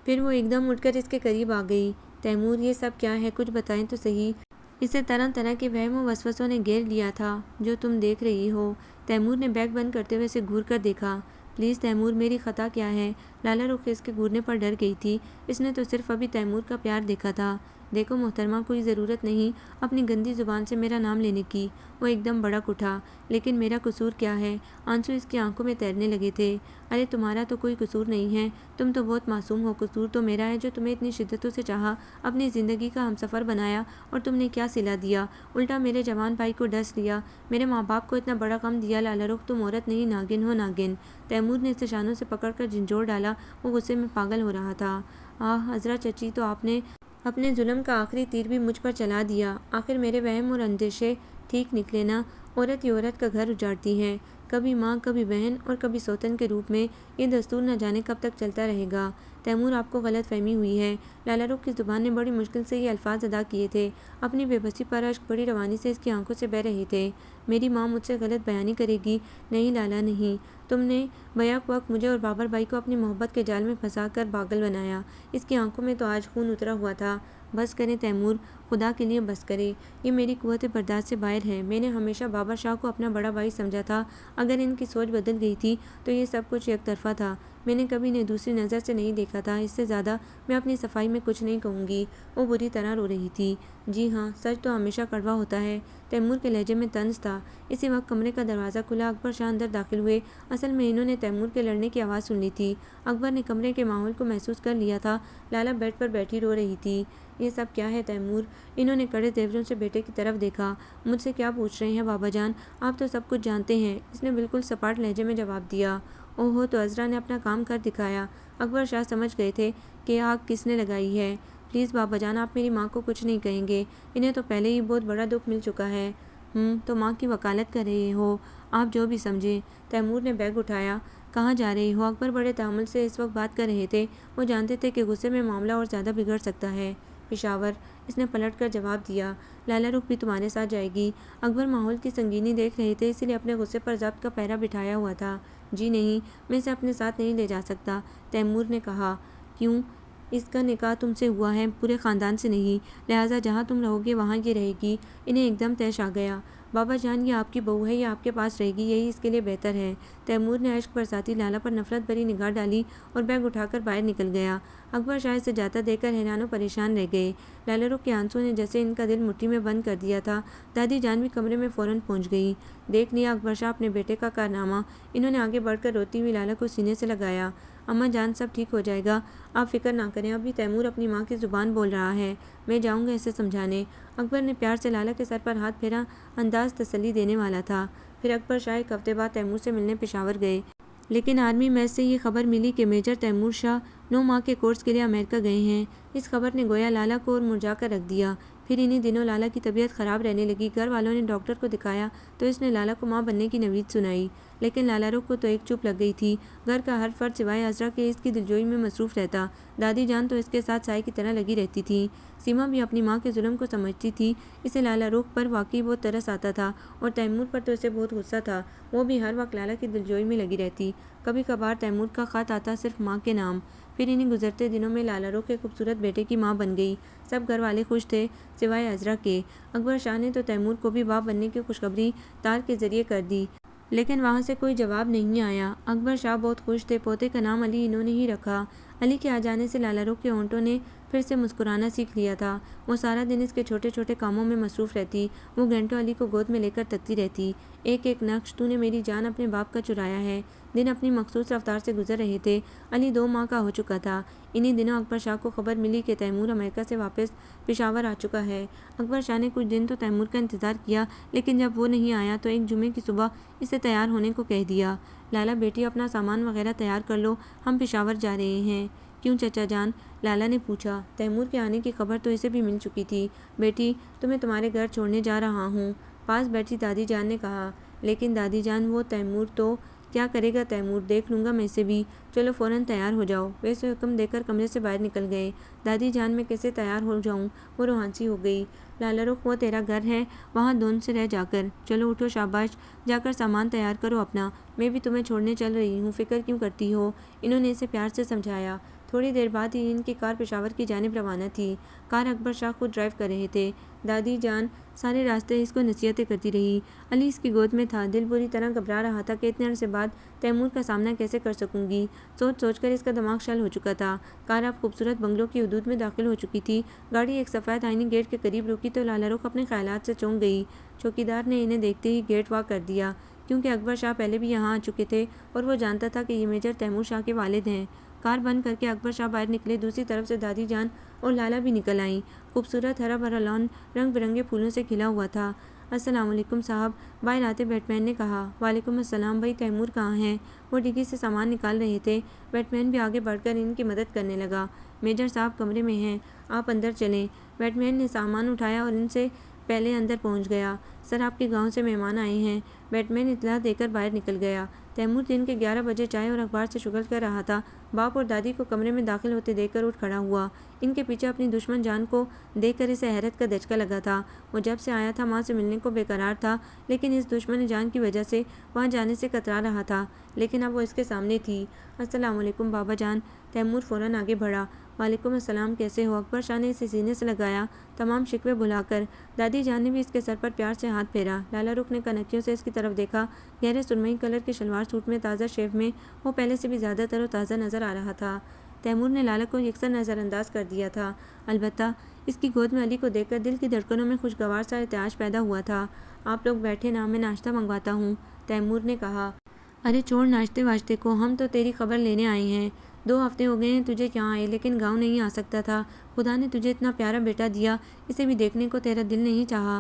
پھر وہ ایک دم اٹھ کر اس کے قریب آ گئی۔ تیمور یہ سب کیا ہے؟ کچھ بتائیں تو صحیح۔ اسے طرح طرح کے وہم و وسوسوں نے گھیر لیا تھا۔ جو تم دیکھ رہی ہو؟ تیمور نے بیگ بند کرتے ہوئے اسے گھور کر دیکھا۔ پلیز تیمور، میری خطا کیا ہے؟ لالا رخ اس کے گھورنے پر ڈر گئی تھی۔ اس نے تو صرف ابھی تیمور کا پیار دیکھا تھا۔ دیکھو محترمہ، کوئی ضرورت نہیں اپنی گندی زبان سے میرا نام لینے کی۔ وہ ایک دم بڑک اٹھا۔ لیکن میرا قصور کیا ہے؟ آنسو اس کی آنکھوں میں تیرنے لگے تھے۔ ارے تمہارا تو کوئی قصور نہیں ہے، تم تو بہت معصوم ہو۔ قصور تو میرا ہے جو تمہیں اتنی شدتوں سے چاہا، اپنی زندگی کا ہمسفر بنایا، اور تم نے کیا صلہ دیا؟ الٹا میرے جوان بھائی کو ڈس لیا، میرے ماں باپ کو اتنا بڑا غم دیا۔ لالا رخ تم عورت نہیں، ناگن ہو ناگن۔ تیمور نے اسے شانوں سے پکڑ کر جھنجھوڑ ڈالا۔ وہ غصے میں پاگل ہو رہا تھا۔ آہ عذرا چچی، تو آپ نے اپنے ظلم کا آخری تیر بھی مجھ پر چلا دیا۔ آخر میرے وہم اور اندیشے ٹھیک نکلے نا؟ عورت ہی عورت کا گھر اجاڑتی ہے، کبھی ماں، کبھی بہن اور کبھی سوتن کے روپ میں۔ یہ دستور نہ جانے کب تک چلتا رہے گا۔ تیمور آپ کو غلط فہمی ہوئی ہے۔ لالا رخ کی زبان نے بڑی مشکل سے یہ الفاظ ادا کیے تھے۔ اپنی بے بسی پر اشک بڑی روانی سے اس کی آنکھوں سے بہہ رہے تھے۔ میری ماں مجھ سے غلط بیانی کرے گی؟ نہیں لالا نہیں، تم نے بیک وقت مجھے اور بابر بھائی کو اپنی محبت کے جال میں پھنسا کر پاگل بنایا۔ اس کی آنکھوں میں تو آج خون اترا ہوا تھا۔ بس کریں تیمور، خدا کے لیے بس کرے، یہ میری قوت برداشت سے باہر ہے۔ میں نے ہمیشہ بابر شاہ کو اپنا بڑا بھائی سمجھا تھا۔ اگر ان کی سوچ بدل گئی تھی تو یہ سب کچھ یک طرفہ تھا۔ میں نے کبھی انہیں دوسری نظر سے نہیں دیکھا تھا۔ اس سے زیادہ میں اپنی صفائی میں کچھ نہیں کہوں گی۔ وہ بری طرح رو رہی تھی۔ جی ہاں، سچ تو ہمیشہ کڑوا ہوتا ہے، تیمور کے لہجے میں طنز تھا۔ اسی وقت کمرے کا دروازہ کھلا، اکبر شاہ اندر داخل ہوئے۔ اصل میں انہوں نے تیمور کے لڑنے کی آواز سن لی تھی۔ اکبر نے کمرے کے ماحول کو محسوس کر لیا تھا۔ لالا بیڈ پر بیٹھی رو رہی تھی۔ یہ سب کیا ہے تیمور؟ انہوں نے کڑے زیوروں سے بیٹے کی طرف دیکھا۔ مجھ سے کیا پوچھ رہے ہیں بابا جان؟ آپ تو سب کچھ جانتے ہیں، اس نے بالکل سپاٹ لہجے میں جواب دیا۔ اوہو، تو عذرا نے اپنا کام کر دکھایا۔ اکبر شاہ سمجھ گئے تھے کہ آگ کس نے لگائی ہے۔ پلیز بابا جان، آپ میری ماں کو کچھ نہیں کہیں گے، انہیں تو پہلے ہی بہت بڑا دکھ مل چکا ہے۔ تو ماں کی وکالت کر رہے ہو، آپ جو بھی سمجھیں۔ تیمور نے بیگ اٹھایا۔ کہاں جا رہے ہو؟ اکبر بڑے تحمل سے اس وقت بات کر رہے تھے۔ وہ جانتے تھے کہ غصے میں معاملہ اور زیادہ بگڑ سکتا ہے۔ پشاور، اس نے پلٹ کر جواب دیا۔ لالا رخ بھی تمہارے ساتھ جائے گی؟ اکبر ماحول کی سنگینی دیکھ رہے تھے، اسی لیے اپنے غصے پر ضبط کا پہرا بٹھایا ہوا تھا۔ جی نہیں، میں اسے اپنے ساتھ نہیں لے جا سکتا، تیمور نے کہا۔ کیوں؟ اس کا نکاح تم سے ہوا ہے، پورے خاندان سے نہیں، لہٰذا جہاں تم رہو گے وہاں یہ رہے گی۔ انہیں ایک دم طیش آ گیا۔ بابا جان، یہ آپ کی بہو ہے، یہ آپ کے پاس رہے گی، یہی اس کے لیے بہتر ہے۔ تیمور نے اشک برساتی لالا پر نفرت بھری نگاہ ڈالی اور بیگ اٹھا کر باہر نکل گیا۔ اکبر شاہ سے جاتا دیکھ کر حیران و پریشان رہ گئے۔ لالا رخ کے آنسوؤں نے جیسے ان کا دل مٹھی میں بند کر دیا تھا۔ دادی جان بھی کمرے میں فوراً پہنچ گئی۔ دیکھ لیا اکبر شاہ اپنے بیٹے کا کارنامہ؟ انہوں نے آگے بڑھ کر روتی ہوئی لالا کو سینے سے لگایا۔ اماں جان، سب ٹھیک ہو جائے گا، آپ فکر نہ کریں، ابھی تیمور اپنی ماں کی زبان بول رہا ہے، میں جاؤں گا اسے سمجھانے۔ اکبر نے پیار سے لالا کے سر پر ہاتھ پھیرا، انداز تسلی دینے والا تھا۔ پھر اکبر شاہ ایک ہفتے بعد تیمور سے ملنے پشاور گئے۔ لیکن آرمی میس سے یہ خبر ملی کہ میجر تیمور شاہ 9 ماہ کے کورس کے لیے امریکہ گئے ہیں۔ اس خبر نے گویا لالا کو اور مرجھا کر رکھ دیا۔ پھر انہی دنوں لالا کی طبیعت خراب رہنے لگی۔ گھر والوں نے ڈاکٹر کو دکھایا تو اس نے لالا کو ماں بننے کی نوید سنائی، لیکن لالا رخ کو تو ایک چپ لگ گئی تھی۔ گھر کا ہر فرد سوائے عذرا کے اس کی دلجوئی میں مصروف رہتا۔ دادی جان تو اس کے ساتھ سائے کی طرح لگی رہتی تھی۔ سیما بھی اپنی ماں کے ظلم کو سمجھتی تھی۔ اسے لالا رخ پر واقعی بہت ترس آتا تھا، اور تیمور پر تو اسے بہت غصہ تھا۔ وہ بھی ہر وقت لالا کی دلجوئی میں لگی رہتی۔ کبھی کبھار تیمور کا خط آتا صرف ماں کے نام۔ پھر انہی گزرتے دنوں میں لالا رخ کے خوبصورت بیٹے کی ماں بن گئی۔ سب گھر والے خوش تھے سوائے عذرا کے۔ اکبر شاہ نے تو تیمور کو بھی باپ بننے کی خوشخبری تار کے ذریعے کر دی، لیکن وہاں سے کوئی جواب نہیں آیا۔ اکبر شاہ بہت خوش تھے۔ پوتے کا نام علی انہوں نے ہی رکھا۔ علی کے آ جانے سے لالا رخ کے ہونٹوں نے پھر سے مسکرانا سیکھ لیا تھا۔ وہ سارا دن اس کے چھوٹے چھوٹے کاموں میں مصروف رہتی۔ وہ گھنٹوں علی کو گود میں لے کر تکتی رہتی۔ ایک ایک نقش، تو نے میری جان اپنے باپ کا چرایا ہے۔ دن اپنی مخصوص رفتار سے گزر رہے تھے۔ علی 2 ماہ کا ہو چکا تھا۔ انہی دنوں اکبر شاہ کو خبر ملی کہ تیمور امریکہ سے واپس پشاور آ چکا ہے۔ اکبر شاہ نے کچھ دن تو تیمور کا انتظار کیا، لیکن جب وہ نہیں آیا تو ایک جمعے کی صبح اسے تیار ہونے کو کہہ دیا۔ لالا بیٹی، اپنا سامان وغیرہ تیار کر لو، ہم پشاور جا رہے ہیں۔ کیوں چچا جان؟ لالا نے پوچھا۔ تیمور کے آنے کی خبر تو اسے بھی مل چکی تھی۔ بیٹی، تمہیں تمہارے گھر چھوڑنے جا رہا ہوں، پاس بیٹھی دادی جان نے کہا۔ لیکن دادی جان، وہ تیمور تو کیا کرے گا؟ تیمور، دیکھ لوں گا میں اسے بھی۔ چلو فوراً تیار ہو جاؤ۔ ویسے حکم دے کر کمرے سے باہر نکل گئے۔ دادی جان، میں کیسے تیار ہو جاؤں؟ وہ روحانسی ہو گئی۔ لالا رخ، وہ تیرا گھر ہے، وہاں دون سے رہ جا کر۔ چلو اٹھو، شاباش، جا کر سامان تیار کرو اپنا، میں بھی تمہیں چھوڑنے چل رہی ہوں، فکر کیوں کرتی ہو؟ انہوں نے اسے پیار سے سمجھایا۔ تھوڑی دیر بعد ہی ان کی کار پشاور کی جانب روانہ تھی۔ کار اکبر شاہ خود ڈرائیو کر رہے تھے۔ دادی جان سارے راستے اس کو نصیحتیں کرتی رہی۔ علی اس کی گود میں تھا۔ دل بری طرح گھبرا رہا تھا کہ اتنے عرصے بعد تیمور کا سامنا کیسے کر سکوں گی۔ سوچ سوچ کر اس کا دماغ شل ہو چکا تھا۔ کار اب خوبصورت بنگلوں کی حدود میں داخل ہو چکی تھی۔ گاڑی ایک سفید آئینی گیٹ کے قریب رکی تو لالا رخ اپنے خیالات سے چونک گئی۔ چوکیدار نے انہیں دیکھتے ہی گیٹ وا کر دیا، کیونکہ اکبر شاہ پہلے بھی یہاں آ چکے تھے اور وہ جانتا تھا کہ یہ میجر تیمور شاہ کے والد ہیں۔ کار بند کر کے اکبر شاہ باہر نکلے۔ دوسری طرف سے دادی جان اور لالا بھی نکل آئیں۔ خوبصورت ہرا بھرا لان رنگ برنگے پھولوں سے کھلا ہوا تھا۔ السلام علیکم صاحب، باہر آتے بیٹ مین نے کہا۔ وعلیکم السلام بھائی، تیمور کہاں ہیں؟ وہ ڈگی سے سامان نکال رہے تھے۔ بیٹ مین بھی آگے بڑھ کر ان کی مدد کرنے لگا۔ میجر صاحب کمرے میں ہیں، آپ اندر چلیں۔ بیٹ مین نے سامان اٹھایا اور ان سے پہلے اندر پہنچ گیا۔ سر، آپ کے گاؤں سے مہمان آئے ہیں۔ بیٹ مین اطلاع دے کر باہر نکل گیا۔ تیمور دن کے 11 بجے چائے اور اخبار سے شغل کر رہا تھا۔ باپ اور دادی کو کمرے میں داخل ہوتے دیکھ کر اٹھ کھڑا ہوا۔ ان کے پیچھے اپنی دشمن جان کو دیکھ کر اسے حیرت کا دھچکا لگا تھا۔ وہ جب سے آیا تھا ماں سے ملنے کو بے قرار تھا، لیکن اس دشمن جان کی وجہ سے وہاں جانے سے کترا رہا تھا، لیکن اب وہ اس کے سامنے تھی۔ السلام علیکم بابا جان۔ تیمور فوراً آگے بڑھا۔ وعلیکم السلام، کیسے ہو؟ اکبر شاہ نے اسے سینے سے لگایا، تمام شکوے بھلا کر۔ دادی جان نے بھی اس کے سر پر پیار سے ہاتھ پھیرا۔ لالا رخ نے کنکیوں سے اس کی طرف دیکھا۔ گہرے سرمئی کلر کے شلوار سوٹ میں تازہ شیو میں وہ پہلے سے بھی زیادہ تر و تازہ نظر آ رہا تھا۔ تیمور نے لالا کو یکسر نظر انداز کر دیا تھا، البتہ اس کی گود میں علی کو دیکھ کر دل کی دھڑکنوں میں خوشگوار سا ارتعاش پیدا ہوا تھا۔ آپ لوگ بیٹھے نا، میں ناشتہ منگواتا ہوں، تیمور نے کہا۔ ارے چھوڑ ناشتے واشتے کو، ہم تو تیری خبر لینے آئے ہیں۔ 2 ہفتے ہو گئے ہیں تجھے یہاں آئے، لیکن گاؤں نہیں آ سکتا تھا۔ خدا نے تجھے اتنا پیارا بیٹا دیا، اسے بھی دیکھنے کو تیرا دل نہیں چاہا؟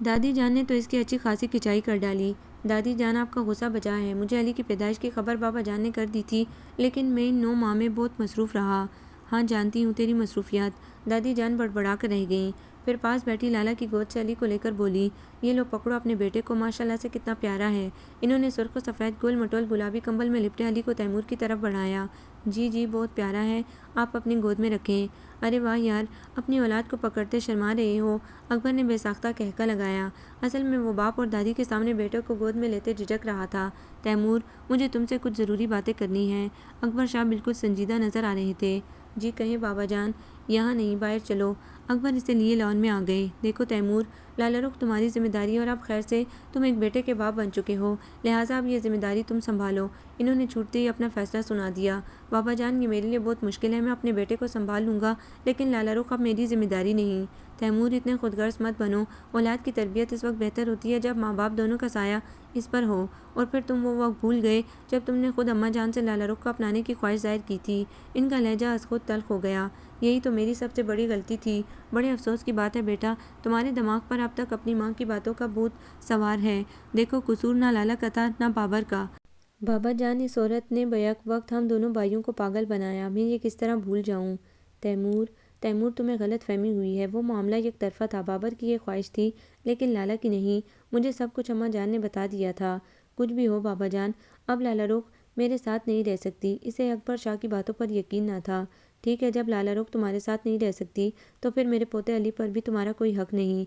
دادی جان نے تو اس کی اچھی خاصی کھچائی کر ڈالی۔ دادی جان آپ کا غصہ بچا ہے، مجھے علی کی پیدائش کی خبر بابا جان نے کر دی تھی، لیکن میں ان 9 ماہ میں بہت مصروف رہا۔ ہاں جانتی ہوں تیری مصروفیات، دادی جان بڑبڑا کر رہ گئیں، پھر پاس بیٹھی لالا کی گود سے علی کو لے کر بولی، یہ لو پکڑو اپنے بیٹے کو، ماشاءاللہ سے کتنا پیارا ہے۔ انہوں نے سرخ و سفید گول مٹول گلابی کمبل میں لپٹے علی کو تیمور کی طرف بڑھایا۔ جی جی بہت پیارا ہے، آپ اپنی گود میں رکھیں۔ ارے واہ یار، اپنی اولاد کو پکڑتے شرما رہے ہو، اکبر نے بے ساختہ کہکا لگایا۔ اصل میں وہ باپ اور دادی کے سامنے بیٹے کو گود میں لیتے جھجک رہا تھا۔ تیمور، مجھے تم سے کچھ ضروری باتیں کرنی ہیں۔ اکبر شاہ بالکل سنجیدہ نظر آ رہے تھے۔ جی کہیں بابا جان۔ یہاں نہیں، باہر چلو۔ اکبر اسے لیے لان میں آ گئے۔ دیکھو تیمور، لالا رخ تمہاری ذمہ داری اور اب خیر سے تم ایک بیٹے کے باپ بن چکے ہو، لہٰذا اب یہ ذمہ داری تم سنبھالو۔ انہوں نے چھوٹتے ہی اپنا فیصلہ سنا دیا۔ بابا جان، یہ میرے لیے بہت مشکل ہے، میں اپنے بیٹے کو سنبھال لوں گا، لیکن لالا رخ اب میری ذمہ داری نہیں۔ تیمور، اتنے خود غرض مت بنو، اولاد کی تربیت اس وقت بہتر ہوتی ہے جب ماں باپ دونوں کا سایہ اس پر ہو، اور پھر تم وہ وقت بھول گئے جب تم نے خود اماں جان سے لالا رخ کو اپنانے کی خواہش ظاہر کی تھی۔ ان کا لہجہ از خود تلخ ہو گیا۔ یہی تو میری سب سے بڑی غلطی تھی۔ بڑے افسوس کی بات ہے بیٹا، تمہارے دماغ پر اب تک اپنی ماں کی باتوں کا بھوت سوار ہے۔ دیکھو قصور نہ لالا کا تھا نہ بابر کا۔ بابا جان، اس عورت نے بیک وقت ہم دونوں بھائیوں کو پاگل بنایا، میں یہ کس طرح بھول جاؤں؟ تیمور تمہیں غلط فہمی ہوئی ہے، وہ معاملہ یک طرفہ تھا، بابر کی یہ خواہش تھی، لیکن لالا کی نہیں۔ مجھے سب کچھ اماں جان نے بتا دیا تھا۔ کچھ بھی ہو بابا جان، اب لالا رخ میرے ساتھ نہیں رہ سکتی۔ اسے اکبر شاہ کی باتوں پر یقین نہ تھا۔ ٹھیک ہے، جب لالا رخ تمہارے ساتھ نہیں رہ سکتی تو پھر میرے پوتے علی پر بھی تمہارا کوئی حق نہیں۔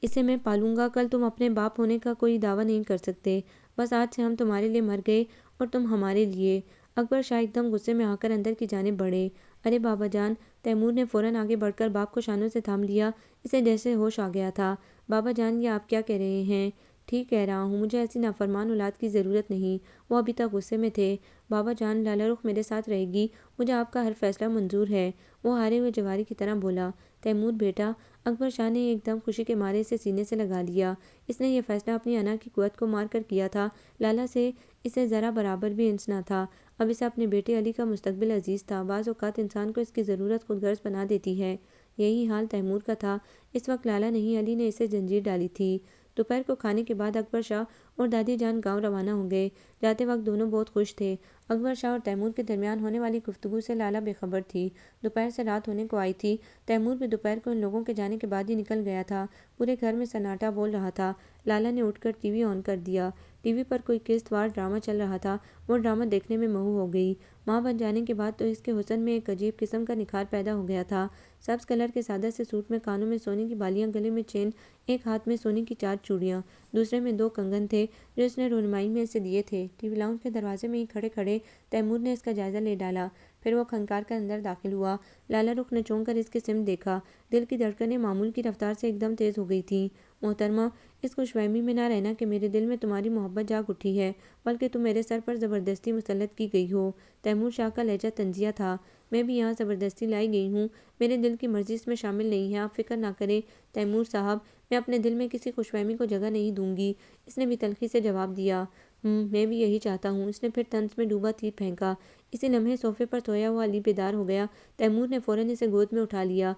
اسے میں پالوں گا، کل تم اپنے باپ ہونے کا کوئی دعویٰ نہیں کر سکتے۔ بس آج سے ہم تمہارے لیے مر گئے اور تم ہمارے لیے۔ اکبر شاہ ایک دم غصے میں آ کر اندر کی جانب بڑھے۔ ارے بابا جان، تیمور نے فوراً آگے بڑھ کر باپ کو شانوں سے تھام لیا، اسے جیسے ہوش آ گیا تھا۔ بابا جان، یہ آپ کیا کہہ رہے ہیں؟ ٹھیک کہہ رہا ہوں، مجھے ایسی نافرمان اولاد کی ضرورت نہیں۔ وہ ابھی تک غصے میں تھے۔ بابا جان، لالا رخ میرے ساتھ رہے گی، مجھے آپ کا ہر فیصلہ منظور ہے، وہ ہارے ہوئے جواری کی طرح بولا۔ تیمور بیٹا، اکبر شاہ نے ایک دم خوشی کے مارے اسے سینے سے لگا لیا۔ اس نے یہ فیصلہ اپنی انا کی قوت کو مار کر کیا تھا، لالا سے اسے ذرا برابر بھی انس نہ تھا۔ اب اسے اپنے بیٹے علی کا مستقبل عزیز تھا۔ بعض اوقات انسان کو اس کی ضرورت خود غرض بنا دیتی ہے، یہی حال تیمور کا تھا۔ اس وقت لالا نہیں، علی نے اسے زنجیر ڈالی تھی۔ دوپہر کو کھانے کے بعد اکبر شاہ اور دادی جان گاؤں روانہ ہو گئے۔ جاتے وقت دونوں بہت خوش تھے۔ اکبر شاہ اور تیمور کے درمیان ہونے والی گفتگو سے لالا بے خبر تھی۔ دوپہر سے رات ہونے کو آئی تھی۔ تیمور بھی دوپہر کو ان لوگوں کے جانے کے بعد ہی نکل گیا تھا۔ پورے گھر میں سناٹا بول رہا تھا۔ لالا نے اٹھ کر ٹی وی آن کر دیا۔ ٹی وی پر کوئی قسط وار ڈرامہ چل رہا تھا۔ وہ ڈرامہ دیکھنے میں مہو ہو گئی۔ ماں بن جانے کے بعد تو اس کے حسن میں ایک عجیب قسم کا نکھار پیدا ہو گیا تھا۔ سبز کلر کے سادہ سے سوٹ میں، کانوں میں سونے کی بالیاں، گلے میں چین، ایک ہاتھ میں سونے کی 4 چوڑیاں، دوسرے میں 2 کنگن تھے جو اس نے رونمائی میں اسے دیے تھے۔ ٹی وی لاؤنج کے دروازے میں ہی کھڑے کھڑے تیمور نے اس کا جائزہ لے ڈالا، پھر وہ کھنکار کر اندر داخل ہوا۔ لالا رخ نے چونک کر اس کی سمت دیکھا۔ دل کی دھڑکنیں معمول کی رفتار سے ایک دم تیز ہو گئی تھیں۔ محترمہ، اس خوش فہمی میں نہ رہنا کہ میرے دل میں تمہاری محبت جاگ اٹھی ہے، بلکہ تم میرے سر پر زبردستی مسلط کی گئی ہو۔ تیمور شاہ کا لہجہ طنزیہ تھا۔ میں بھی یہاں زبردستی لائی گئی ہوں، میرے دل کی مرضی اس میں شامل نہیں ہے، آپ فکر نہ کریں تیمور صاحب، میں اپنے دل میں کسی خوش فہمی کو جگہ نہیں دوں گی۔ اس نے بھی تلخی سے جواب دیا۔ میں بھی یہی چاہتا ہوں۔ اس نے پھر طنز میں ڈوبا تیر پھینکا۔ اسی لمحے صوفے پر سویا ہوا علی بیدار ہو گیا۔ تیمور نے فوراً اسے گود میں اٹھا لیا۔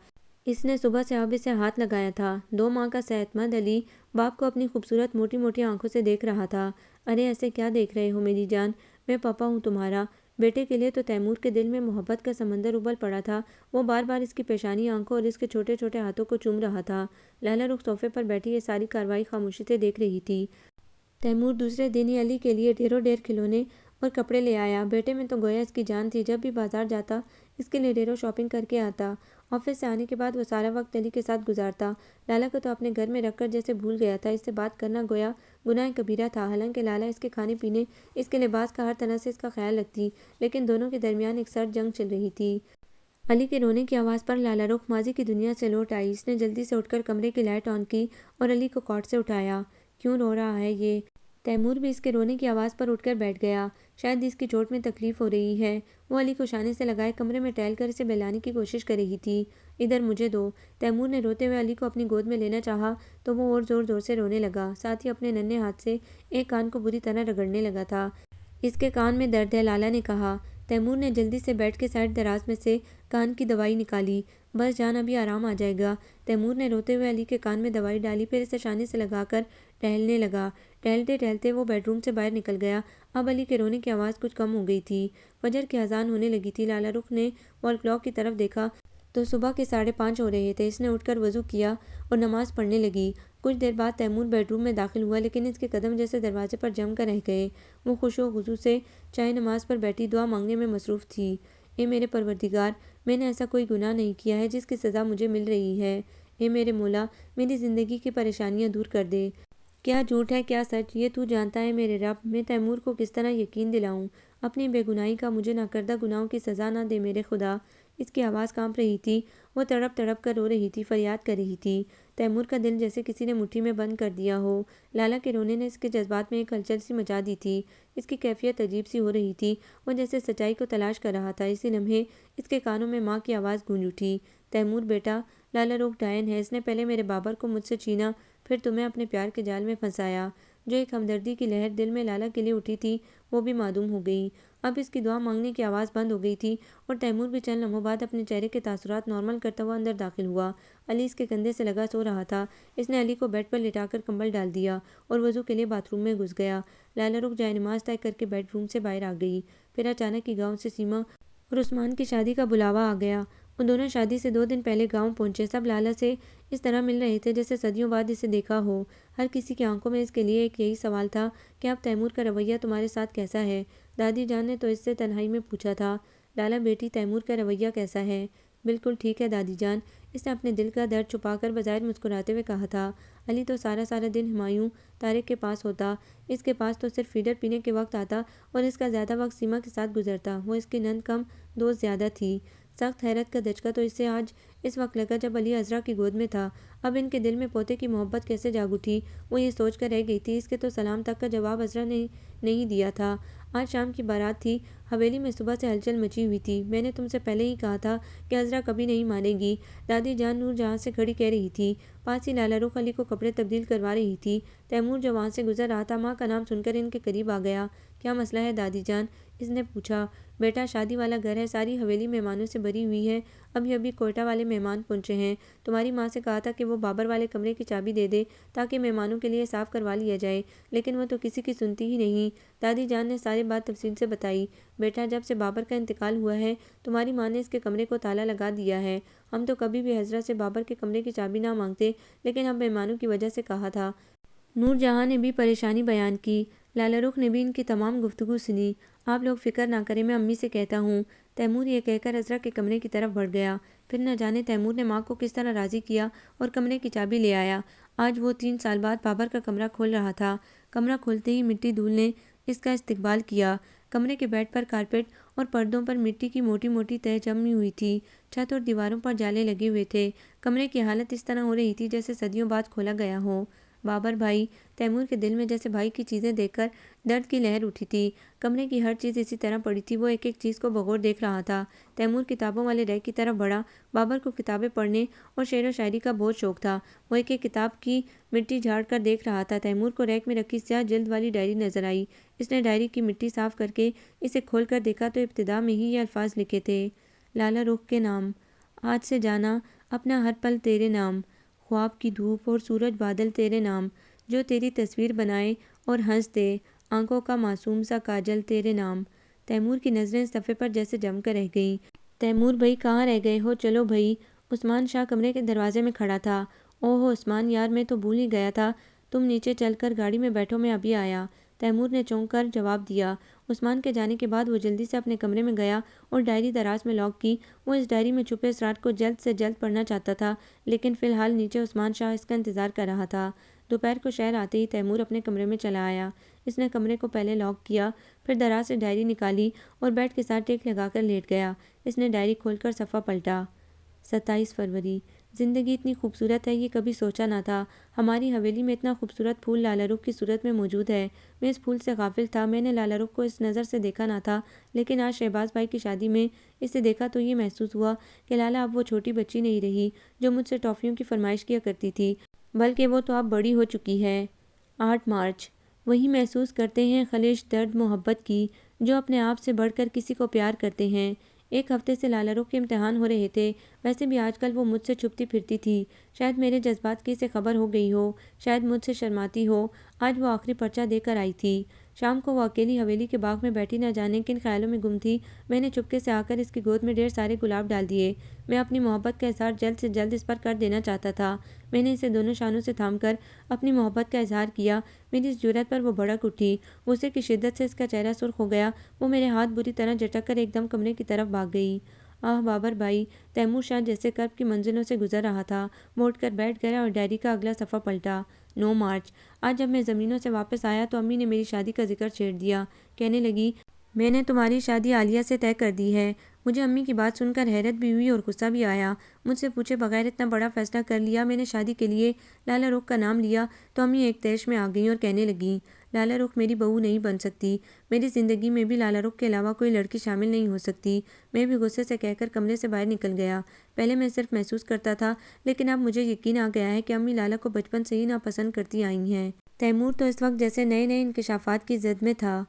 اس نے صبح سے اب اسے ہاتھ لگایا تھا۔ 2 ماہ کا صحت مند علی باپ کو اپنی خوبصورت موٹی موٹی آنکھوں سے دیکھ رہا تھا۔ ارے ایسے کیا دیکھ رہے ہو میری جان، میں پاپا ہوں تمہارا۔ بیٹے کے لیے تو تیمور کے دل میں محبت کا سمندر ابل پڑا تھا۔ وہ بار بار اس کی پیشانی، آنکھوں اور اس کے چھوٹے چھوٹے ہاتھوں کو چوم رہا تھا۔ لالا رخ صوفے پر بیٹھی یہ ساری کارروائی خاموشی سے دیکھ رہی تھی۔ تیمور دوسرے دن ہی علی کے لیے ڈھیروں ڈھیر کھلونے اور کپڑے لے آیا۔ بیٹے میں تو گویا اس کی جان تھی، جب بھی بازار جاتا اس کے لیے ڈھیروں شاپنگ کر کے آتا۔ آفس سے آنے کے بعد وہ سارا وقت علی کے ساتھ گزارتا۔ لالا کو تو اپنے گھر میں رکھ کر جیسے بھول گیا تھا، اس سے بات کرنا گویا گناہ کبیرہ تھا۔ حالانکہ لالا اس کے کھانے پینے، اس کے لباس کا ہر طرح سے اس کا خیال رکھتی، لیکن دونوں کے درمیان ایک سرد جنگ چل رہی تھی۔ علی کے رونے کی آواز پر لالا رخ ماضی کی دنیا سے لوٹ آئی۔ اس نے جلدی سے اٹھ کر کمرے کی لائٹ آن کی اور علی کو کاٹ سے اٹھایا۔ کیوں رو رہا ہے یہ؟ تیمور بھی اس کے رونے کی آواز پر اٹھ کر بیٹھ گیا۔ شاید اس کی چوٹ میں تکلیف ہو رہی ہے۔ وہ علی کو شانے سے لگائے کمرے میں ٹہل کر اسے بہلانے کی کوشش کر رہی تھی۔ ادھر مجھے دو۔ تیمور نے روتے ہوئے علی کو اپنی گود میں لینا چاہا تو وہ اور زور زور سے رونے لگا، ساتھ ہی اپنے ننھے ہاتھ سے ایک کان کو بری طرح رگڑنے لگا تھا۔ اس کے کان میں درد ہے، لالا نے کہا۔ تیمور نے جلدی سے بیڈ کے سائڈ دراز میں سے کان کی دوائی نکالی۔ بس جان، ابھی آرام آ جائے گا۔ تیمور نے روتے ہوئے علی کے کان میں دوائی ڈالی، پھر اسے شانے سے لگا کر ٹہلنے لگا۔ ٹہلتے ٹہلتے وہ بیڈ روم سے باہر نکل گیا۔ اب علی کے رونے کی آواز کچھ کم ہو گئی تھی۔ فجر کی اذان ہونے لگی تھی۔ لالا رخ نے وال کلاک کی طرف دیکھا تو صبح کے 5:30 ہو رہے تھے۔ اس نے اٹھ کر وضو کیا اور نماز پڑھنے لگی۔ کچھ دیر بعد تیمور بیڈ روم میں داخل ہوا، لیکن اس کے قدم جیسے دروازے پر جم کر رہ گئے۔ وہ خشوع و خضوع سے چائے نماز پر بیٹھی دعا مانگنے میں مصروف تھی۔ اے میرے پروردگار، میں نے ایسا کوئی گناہ نہیں کیا ہے جس کی سزا مجھے مل رہی ہے۔ اے میرے مولا، میری زندگی کی پریشانیاں دور کر دے۔ کیا جھوٹ ہے کیا سچ، یہ تو جانتا ہے میرے رب۔ میں تیمور کو کس طرح یقین دلاؤں؟ اپنی بے گناہی کا مجھے نہ کردہ گناہوں کی سزا نہ دے میرے خدا۔ اس کی آواز کانپ رہی تھی، وہ تڑپ تڑپ کر رو رہی تھی، فریاد کر رہی تھی۔ تیمور کا دل جیسے کسی نے مٹھی میں بند کر دیا ہو۔ لالا کے رونے نے اس کے جذبات میں ایک ہلچل سی مچا دی تھی۔ اس کی کیفیت عجیب سی ہو رہی تھی، وہ جیسے سچائی کو تلاش کر رہا تھا۔ اسی لمحے اس کے کانوں میں ماں کی آواز گونج اٹھی، تیمور بیٹا، لالا رخ ڈائن ہے۔ اس نے پہلے میرے بابر کو مجھ سے چھینا، پھر تمہیں اپنے پیار کے جال میں پھنسایا۔ جو ایک ہمدردی کی لہر دل میں لالا کے لیے اٹھی تھی، وہ بھی معدوم ہو گئی۔ اب اس کی دعا مانگنے کی آواز بند ہو گئی تھی اور تیمور بھی چند لمحوں بعد اپنے چہرے کے تاثرات نارمل کرتا ہوا اندر داخل ہوا۔ علی اس کے کندھے سے لگا سو رہا تھا۔ اس نے علی کو بیڈ پر لٹا کر کمبل ڈال دیا اور وضو کے لیے باتھ روم میں گھس گیا۔ لالا رخ جائے نماز طے کر کے بیڈ روم سے باہر آ گئی۔ پھر اچانک ہی گاؤں سے سیما اور عثمان کی شادی کا بلاوا آ گیا۔ وہ دونوں شادی سے 2 دن پہلے گاؤں پہنچے۔ سب لالا سے اس طرح مل رہے تھے جیسے صدیوں بعد اسے دیکھا ہو۔ ہر کسی کی آنکھوں میں اس کے لیے ایک یہی سوال تھا کہ اب تیمور کا رویہ تمہارے ساتھ کیسا ہے؟ دادی جان نے تو اس سے تنہائی میں پوچھا تھا، لالا بیٹی تیمور کا رویہ کیسا ہے؟ بالکل ٹھیک ہے دادی جان، اس نے اپنے دل کا درد چھپا کر بظاہر مسکراتے ہوئے کہا تھا۔ علی تو سارا دن ہمایوں طارق کے پاس ہوتا۔ اس کے پاس تو صرف فیڈر پینے کے وقت آتا اور اس کا زیادہ وقت سیما کے ساتھ گزرتا۔ وہ اس کی نند کم دوست زیادہ تھی۔ سخت حیرت کا دھچکا تو اسے آج اس وقت لگا جب علی عذرا کی گود میں تھا۔ اب ان کے دل میں پوتے کی محبت کیسے جاگ اٹھی، وہ یہ سوچ کر رہ گئی تھی۔ اس کے تو سلام تک کا جواب عذرا نے نہیں دیا تھا۔ آج شام کی بارات تھی۔ حویلی میں صبح سے ہلچل مچی ہوئی تھی۔ میں نے تم سے پہلے ہی کہا تھا کہ عذرا کبھی نہیں مانے گی، دادی جان نور جہاں سے کھڑی کہہ رہی تھی۔ پاس ہی لالا رخ علی کو کپڑے تبدیل کروا رہی تھی۔ تیمور جو وہاں سے گزر رہا تھا، ماں کا نام سن کر ان کے قریب آ گیا۔ کیا مسئلہ ہے دادی جان؟ اس نے پوچھا۔ بیٹا، شادی والا گھر ہے، ساری حویلی مہمانوں سے بھری ہوئی ہے۔ ابھی کوئٹہ والے مہمان پہنچے ہیں۔ تمہاری ماں سے کہا تھا کہ وہ بابر والے کمرے کی چابی دے دے تاکہ مہمانوں کے لیے صاف کروا لیا جائے، لیکن وہ تو کسی کی سنتی ہی نہیں۔ دادی جان نے ساری بات تفصیل سے بتائی۔ بیٹا، جب سے بابر کا انتقال ہوا ہے، تمہاری ماں نے اس کے کمرے کو تالا لگا دیا ہے۔ ہم تو کبھی بھی حضرت سے بابر کے کمرے کی چابی نہ مانگتے، لیکن اب مہمانوں کی وجہ سے کہا تھا۔ نور جہاں نے بھی پریشانی بیان کی۔ لالا رخ نے بھی ان کی تمام گفتگو سنی۔ آپ لوگ فکر نہ کریں، میں امی سے کہتا ہوں۔ تیمور یہ کہہ کر عذرا کے کمرے کی طرف بڑھ گیا۔ پھر نہ جانے تیمور نے ماں کو کس طرح راضی کیا اور کمرے کی چابی لے آیا۔ آج وہ 3 سال بعد بابر کا کمرہ کھول رہا تھا۔ کمرہ کھولتے ہی مٹی دھول نے اس کا استقبال کیا۔ کمرے کے بیڈ پر کارپیٹ اور پردوں پر مٹی کی موٹی موٹی تہہ جمی ہوئی تھی۔ چھت اور دیواروں پر جالے لگے ہوئے تھے۔ کمرے کی حالت اس طرح ہو رہی تھی جیسے صدیوں بعد کھولا گیا ہو۔ بابر بھائی، تیمور کے دل میں جیسے بھائی کی چیزیں دیکھ کر درد کی لہر اٹھی تھی۔ کمرے کی ہر چیز اسی طرح پڑی تھی۔ وہ ایک ایک چیز کو بغور دیکھ رہا تھا۔ تیمور کتابوں والے ریک کی طرف بڑھا۔ بابر کو کتابیں پڑھنے اور شعر و شاعری کا بہت شوق تھا۔ وہ ایک ایک کتاب کی مٹی جھاڑ کر دیکھ رہا تھا۔ تیمور کو ریک میں رکھی سیاہ جلد والی ڈائری نظر آئی۔ اس نے ڈائری کی مٹی صاف کر کے اسے کھول کر دیکھا تو ابتدا میں ہی یہ الفاظ لکھے تھے، لالا رخ کے نام، آج سے جانا اپنا ہر پل تیرے نام، خواب کی دھوپ اور سورج بادل تیرے نام، جو تیری تصویر بنائے اور ہنس دے، آنکھوں کا معصوم سا کاجل تیرے نام۔ تیمور کی نظریں اس صفحے پر جیسے جم کر رہ گئیں۔ تیمور بھائی، کہاں رہ گئے ہو؟ چلو بھائی۔ عثمان شاہ کمرے کے دروازے میں کھڑا تھا۔ اوہ عثمان یار، میں تو بھول ہی گیا تھا، تم نیچے چل کر گاڑی میں بیٹھو، میں ابھی آیا۔ تیمور نے چونک کر جواب دیا۔ عثمان کے جانے کے بعد وہ جلدی سے اپنے کمرے میں گیا اور ڈائری دراز میں لاک کی۔ وہ اس ڈائری میں چھپے اسرار کو جلد سے جلد پڑھنا چاہتا تھا، لیکن فی الحال نیچے عثمان شاہ اس کا انتظار کر رہا تھا۔ دوپہر کو شہر آتے ہی تیمور اپنے کمرے میں چلا آیا۔ اس نے کمرے کو پہلے لاک کیا، پھر دراز سے ڈائری نکالی اور بیڈ کے ساتھ ٹیک لگا کر لیٹ گیا۔ اس نے ڈائری کھول کر صفحہ پلٹا۔ 27 فروری۔ زندگی اتنی خوبصورت ہے، یہ کبھی سوچا نہ تھا۔ ہماری حویلی میں اتنا خوبصورت پھول لالا رخ کی صورت میں موجود ہے۔ میں اس پھول سے غافل تھا، میں نے لالا رخ کو اس نظر سے دیکھا نہ تھا، لیکن آج شہباز بھائی کی شادی میں اسے دیکھا تو یہ محسوس ہوا کہ لالا اب وہ چھوٹی بچی نہیں رہی جو مجھ سے ٹافیوں کی فرمائش کیا کرتی تھی، بلکہ وہ تو اب بڑی ہو چکی ہے۔ 8 مارچ۔ وہی محسوس کرتے ہیں خلیش درد محبت کی جو اپنے آپ سے بڑھ کر کسی کو پیار کرتے ہیں۔ ایک ہفتے سے لالا رخ کے امتحان ہو رہے تھے، ویسے بھی آج کل وہ مجھ سے چھپتی پھرتی تھی۔ شاید میرے جذبات کی اسے خبر ہو گئی ہو، شاید مجھ سے شرماتی ہو۔ آج وہ آخری پرچہ دے کر آئی تھی۔ شام کو وہ اکیلی حویلی کے باغ میں بیٹھی نہ جانے کن خیالوں میں گم تھی۔ میں نے چپکے سے آ کر اس کی گود میں ڈھیر سارے گلاب ڈال دیے۔ میں اپنی محبت کا اظہار جلد سے جلد اس پر کر دینا چاہتا تھا۔ میں نے اسے دونوں شانوں سے تھام کر اپنی محبت کا اظہار کیا۔ میری اس جرأت پر وہ بھڑک اٹھی۔ غصے کی شدت سے اس کا چہرہ سرخ ہو گیا۔ وہ میرے ہاتھ بری طرح جھٹک کر ایک دم کمرے کی طرف بھاگ گئی۔ آہ بابر بھائی! تیمور شاہ جیسے کرب کی منزلوں سے گزر رہا تھا۔ وہ اٹھ کر بیٹھ گیا اور ڈائری کا اگلا صفحہ پلٹا۔ 9 مارچ۔ آج جب میں زمینوں سے واپس آیا تو امی نے میری شادی کا ذکر چھیڑ دیا۔ کہنے لگی، میں نے تمہاری شادی عالیہ سے طے کر دی ہے۔ مجھے امی کی بات سن کر حیرت بھی ہوئی اور غصہ بھی آیا۔ مجھ سے پوچھے بغیر اتنا بڑا فیصلہ کر لیا۔ میں نے شادی کے لیے لالا رخ کا نام لیا تو امی ایک طیش میں آ گئیں اور کہنے لگیں، لالا رخ میری بہو نہیں بن سکتی۔ میری زندگی میں بھی لالا رخ کے علاوہ کوئی لڑکی شامل نہیں ہو سکتی۔ میں بھی غصے سے کہہ کر کمرے سے باہر نکل گیا۔ پہلے میں صرف محسوس کرتا تھا، لیکن اب مجھے یقین آ گیا ہے کہ امی لالا کو بچپن سے ہی ناپسند کرتی آئی ہیں۔ تیمور تو اس وقت جیسے نئے نئے انکشافات کی زد میں تھا۔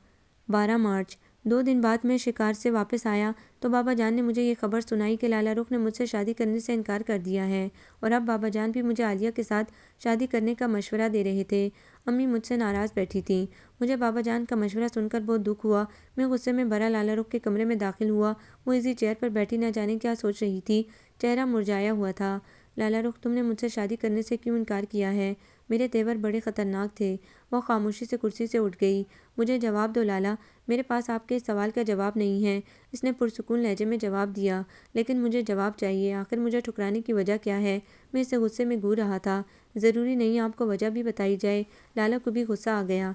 12 مارچ۔ 2 دن بعد میں شکار سے واپس آیا تو بابا جان نے مجھے یہ خبر سنائی کہ لالا رخ نے مجھ سے شادی کرنے سے انکار کر دیا ہے، اور اب بابا جان بھی مجھے عالیہ کے ساتھ شادی کرنے کا مشورہ دے رہے تھے۔ امی مجھ سے ناراض بیٹھی تھیں۔ مجھے بابا جان کا مشورہ سن کر بہت دکھ ہوا۔ میں غصے میں بھرا لالا رخ کے کمرے میں داخل ہوا۔ وہ ایزی چیئر پر بیٹھی نہ جانے کیا سوچ رہی تھی، چہرہ مرجھایا ہوا تھا۔ لالا رخ، تم نے مجھ سے شادی کرنے سے کیوں انکار کیا ہے؟ میرے تیور بڑے خطرناک تھے۔ وہ خاموشی سے کرسی سے اٹھ گئی۔ مجھے جواب دو لالا، میرے پاس آپ کے اس سوال کا جواب نہیں ہے، اس نے پرسکون لہجے میں جواب دیا۔ لیکن مجھے جواب چاہیے، آخر مجھے ٹھکرانے کی وجہ کیا ہے؟ میں اسے غصے میں گور رہا تھا۔ ضروری نہیں آپ کو وجہ بھی بتائی جائے۔ لالا کو بھی غصہ آ گیا۔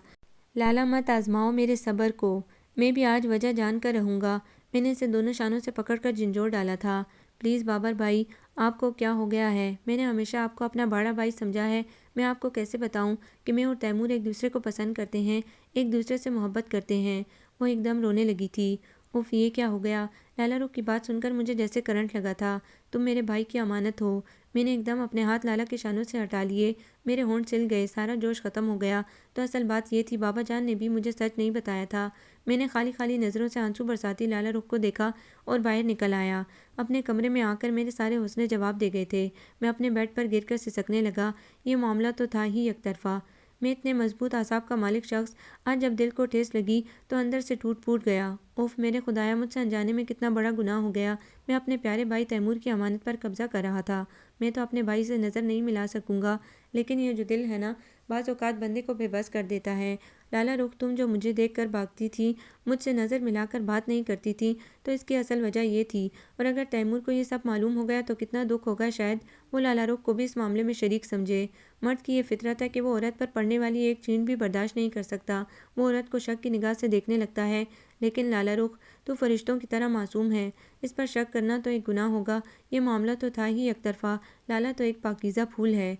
لالا مت آزماؤ میرے صبر کو، میں بھی آج وجہ جان کر رہوں گا۔ میں نے اسے دونوں شانوں سے پکڑ کر جھنجھوڑ ڈالا تھا۔ پلیز بابر بھائی، آپ کو کیا ہو گیا ہے؟ میں نے ہمیشہ آپ کو اپنا بڑا بھائی سمجھا ہے۔ میں آپ کو کیسے بتاؤں کہ میں اور تیمور ایک دوسرے کو پسند کرتے ہیں، ایک دوسرے سے محبت کرتے ہیں۔ وہ ایک دم رونے لگی تھی۔ اف، یہ کیا ہو گیا؟ لالا رخ کی بات سن کر مجھے جیسے کرنٹ لگا تھا۔ تم میرے بھائی کی امانت ہو۔ میں نے ایک دم اپنے ہاتھ لالا کے شانوں سے ہٹا لیے۔ میرے ہونٹ سل گئے، سارا جوش ختم ہو گیا۔ تو اصل بات یہ تھی، بابا جان نے بھی مجھے سچ نہیں بتایا تھا۔ میں نے خالی خالی نظروں سے آنسو برساتی لالا رخ کو دیکھا اور باہر نکل آیا۔ اپنے کمرے میں آ کر میرے سارے حوصلے جواب دے گئے تھے۔ میں اپنے بیڈ پر گر کر سسکنے لگا۔ یہ معاملہ تو تھا ہی یک طرفہ۔ میں اتنے مضبوط اعصاب کا مالک شخص آج جب دل کو ٹھیس لگی تو اندر سے ٹوٹ پھوٹ گیا۔ اوف میرے خدایا، مجھ سے انجانے میں کتنا بڑا گناہ ہو گیا۔ میں اپنے پیارے بھائی تیمور کی امانت پر قبضہ کر رہا تھا۔ میں تو اپنے بھائی سے نظر نہیں ملا سکوں گا، لیکن یہ جو دل ہے نا، بعض اوقات بندے کو بے بس کر دیتا ہے۔ لالا رخ، تم جو مجھے دیکھ کر بھاگتی تھی، مجھ سے نظر ملا کر بات نہیں کرتی تھی، تو اس کی اصل وجہ یہ تھی۔ اور اگر تیمور کو یہ سب معلوم ہو گیا تو کتنا دکھ ہوگا، شاید وہ لالا رخ کو بھی اس معاملے میں شریک سمجھے۔ مرد کی یہ فطرت ہے کہ وہ عورت پر پڑنے والی ایک چینٹ بھی برداشت نہیں کر سکتا۔ وہ عورت کو شک کی نگاہ سے دیکھنے لگتا ہے۔ لیکن لالا رخ، تو فرشتوں کی طرح معصوم ہے، اس پر شک کرنا تو ایک گناہ ہوگا۔ یہ معاملہ تو تھا ہی یک طرفہ۔ لالا تو ایک پاکیزہ پھول ہے۔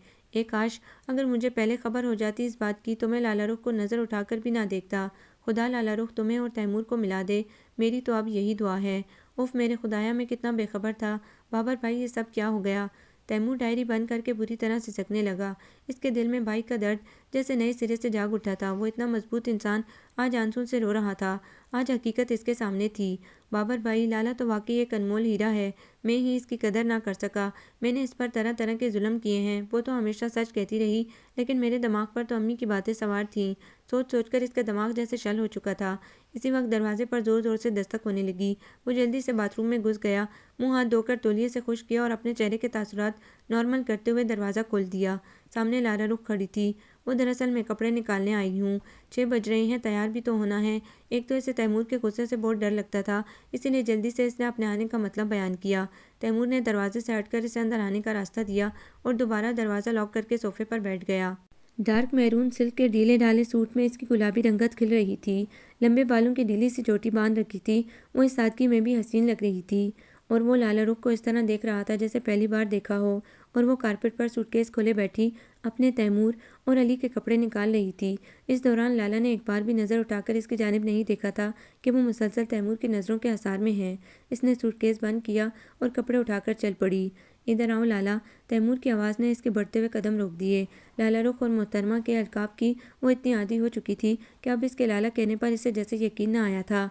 کاش اگر مجھے پہلے خبر ہو جاتی اس بات کی تو میں لالا رخ کو نظر اٹھا کر بھی نہ دیکھتا۔ خدا لالا رخ تمہیں اور تیمور کو ملا دے، میری تو اب یہی دعا ہے۔ اف میرے خدایا، میں کتنا بے خبر تھا۔ بابر بھائی، یہ سب کیا ہو گیا؟ تیمور ڈائری بند کر کے بری طرح سسکنے لگا۔ اس کے دل میں بھائی کا درد جیسے نئے سرے سے جاگ اٹھا تھا۔ وہ اتنا مضبوط انسان آج آنسوں سے رو رہا تھا۔ آج حقیقت اس کے سامنے تھی۔ بابر بھائی، لالا تو واقعی ایک انمول ہیرا ہے، میں ہی اس کی قدر نہ کر سکا۔ میں نے اس پر طرح طرح کے ظلم کیے ہیں۔ وہ تو ہمیشہ سچ کہتی رہی، لیکن میرے دماغ پر تو امی کی باتیں سوار تھیں۔ سوچ سوچ کر اس کا دماغ جیسے شل ہو چکا تھا۔ اسی وقت دروازے پر زور زور سے دستک ہونے لگی۔ وہ جلدی سے باتھ روم میں گھس گیا، منہ ہاتھ دھو کر تولیے سے خشک کیا اور اپنے چہرے کے تاثرات نارمل کرتے ہوئے دروازہ کھول دیا۔ سامنے لالا رخ کھڑی تھی۔ وہ دراصل میں کپڑے نکالنے آئی ہوں۔ 6 بج رہے ہیں، تیار بھی تو ہونا ہے۔ ایک تو اسے تیمور کے غصے سے بہت ڈر لگتا تھا، اسی لیے جلدی سے اس نے اپنے آنے کا مطلب بیان کیا۔ تیمور نے دروازے سے ہٹ کر اسے اندر آنے کا راستہ دیا اور دوبارہ دروازہ لاک کر کے صوفے پر بیٹھ گیا۔ ڈارک میرون سلک کے ڈھیلے ڈھالے سوٹ میں اس کی گلابی رنگت کھل رہی تھی، لمبے بالوں کی ڈھیلی سی چوٹی باندھ رکھی تھی، وہ اس سادگی میں بھی حسین لگ رہی تھی۔ اور وہ لالا رخ کو اس طرح دیکھ رہا تھا جیسے پہلی بار دیکھا ہو، اور وہ کارپٹ پر سوٹ کیس کھولے بیٹھی اپنے تیمور اور علی کے کپڑے نکال رہی تھی۔ اس دوران لالا نے ایک بار بھی نظر اٹھا کر اس کی جانب نہیں دیکھا تھا کہ وہ مسلسل تیمور کی نظروں کے اثار میں ہے۔ اس نے سوٹ کیس بند کیا اور کپڑے اٹھا کر چل پڑی۔ ادھر آؤ لالا، تیمور کی آواز نے اس کے بڑھتے ہوئے قدم روک دیے۔ لالا رخ اور محترمہ کے القاب کی وہ اتنی عادی ہو چکی تھی کہ اب اس کے لالا کہنے پر اسے جیسے یقین نہ آیا تھا۔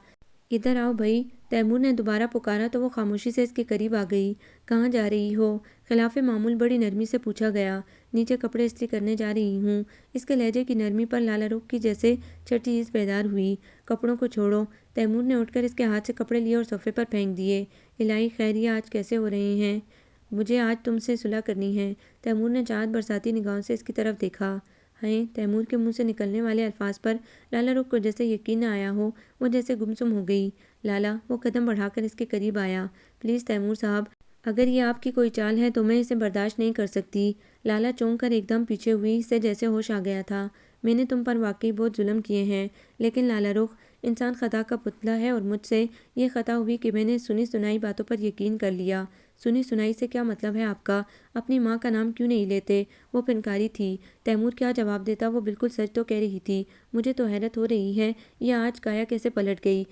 ادھر آؤ بھائی، تیمور نے دوبارہ پکارا تو وہ خاموشی سے اس کے قریب آ گئی۔ کہاں جا رہی ہو؟ خلاف معمول بڑی نرمی سے پوچھا گیا۔ نیچے کپڑے استری کرنے جا رہی ہوں۔ اس کے لہجے کی نرمی پر لالا رخ کی جیسے چھٹی چیز بیدار ہوئی۔ کپڑوں کو چھوڑو۔ تیمور نے اٹھ کر اس کے ہاتھ سے کپڑے لیے اور صوفے پر پھینک دیے۔ الہی خیریہ، آج کیسے ہو رہے ہیں؟ مجھے آج تم سے صلح کرنی ہے۔ تیمور نے چاہت برساتی نگاہوں سے اس کی طرف دیکھا۔ ہیں؟ تیمور کے منہ سے نکلنے والے الفاظ پر لالا رخ کو جیسے یقین نہ آیا ہو، وہ جیسے گمسم ہو گئی۔ لالا، وہ قدم بڑھا کر اس کے قریب آیا۔ پلیز تیمور صاحب، اگر یہ آپ کی کوئی چال ہے تو میں اسے برداشت نہیں کر سکتی۔ لالا چونک کر ایک دم پیچھے ہوئی، اسے جیسے ہوش آ گیا تھا۔ میں نے تم پر واقعی بہت ظلم کیے ہیں، لیکن لالا رخ، انسان خطا کا پتلا ہے اور مجھ سے یہ خطا ہوئی کہ میں نے سنی سنائی باتوں پر یقین کر لیا۔ سنی سنائی سے کیا مطلب ہے آپ کا؟ اپنی ماں کا نام کیوں نہیں لیتے؟ وہ پنکاری تھی۔ تیمور کیا جواب دیتا؟ وہ بالکل سچ تو کہہ رہی تھی۔ مجھے تو حیرت ہو رہی ہے، یہ آج کایا کیسے پلٹ گئی؟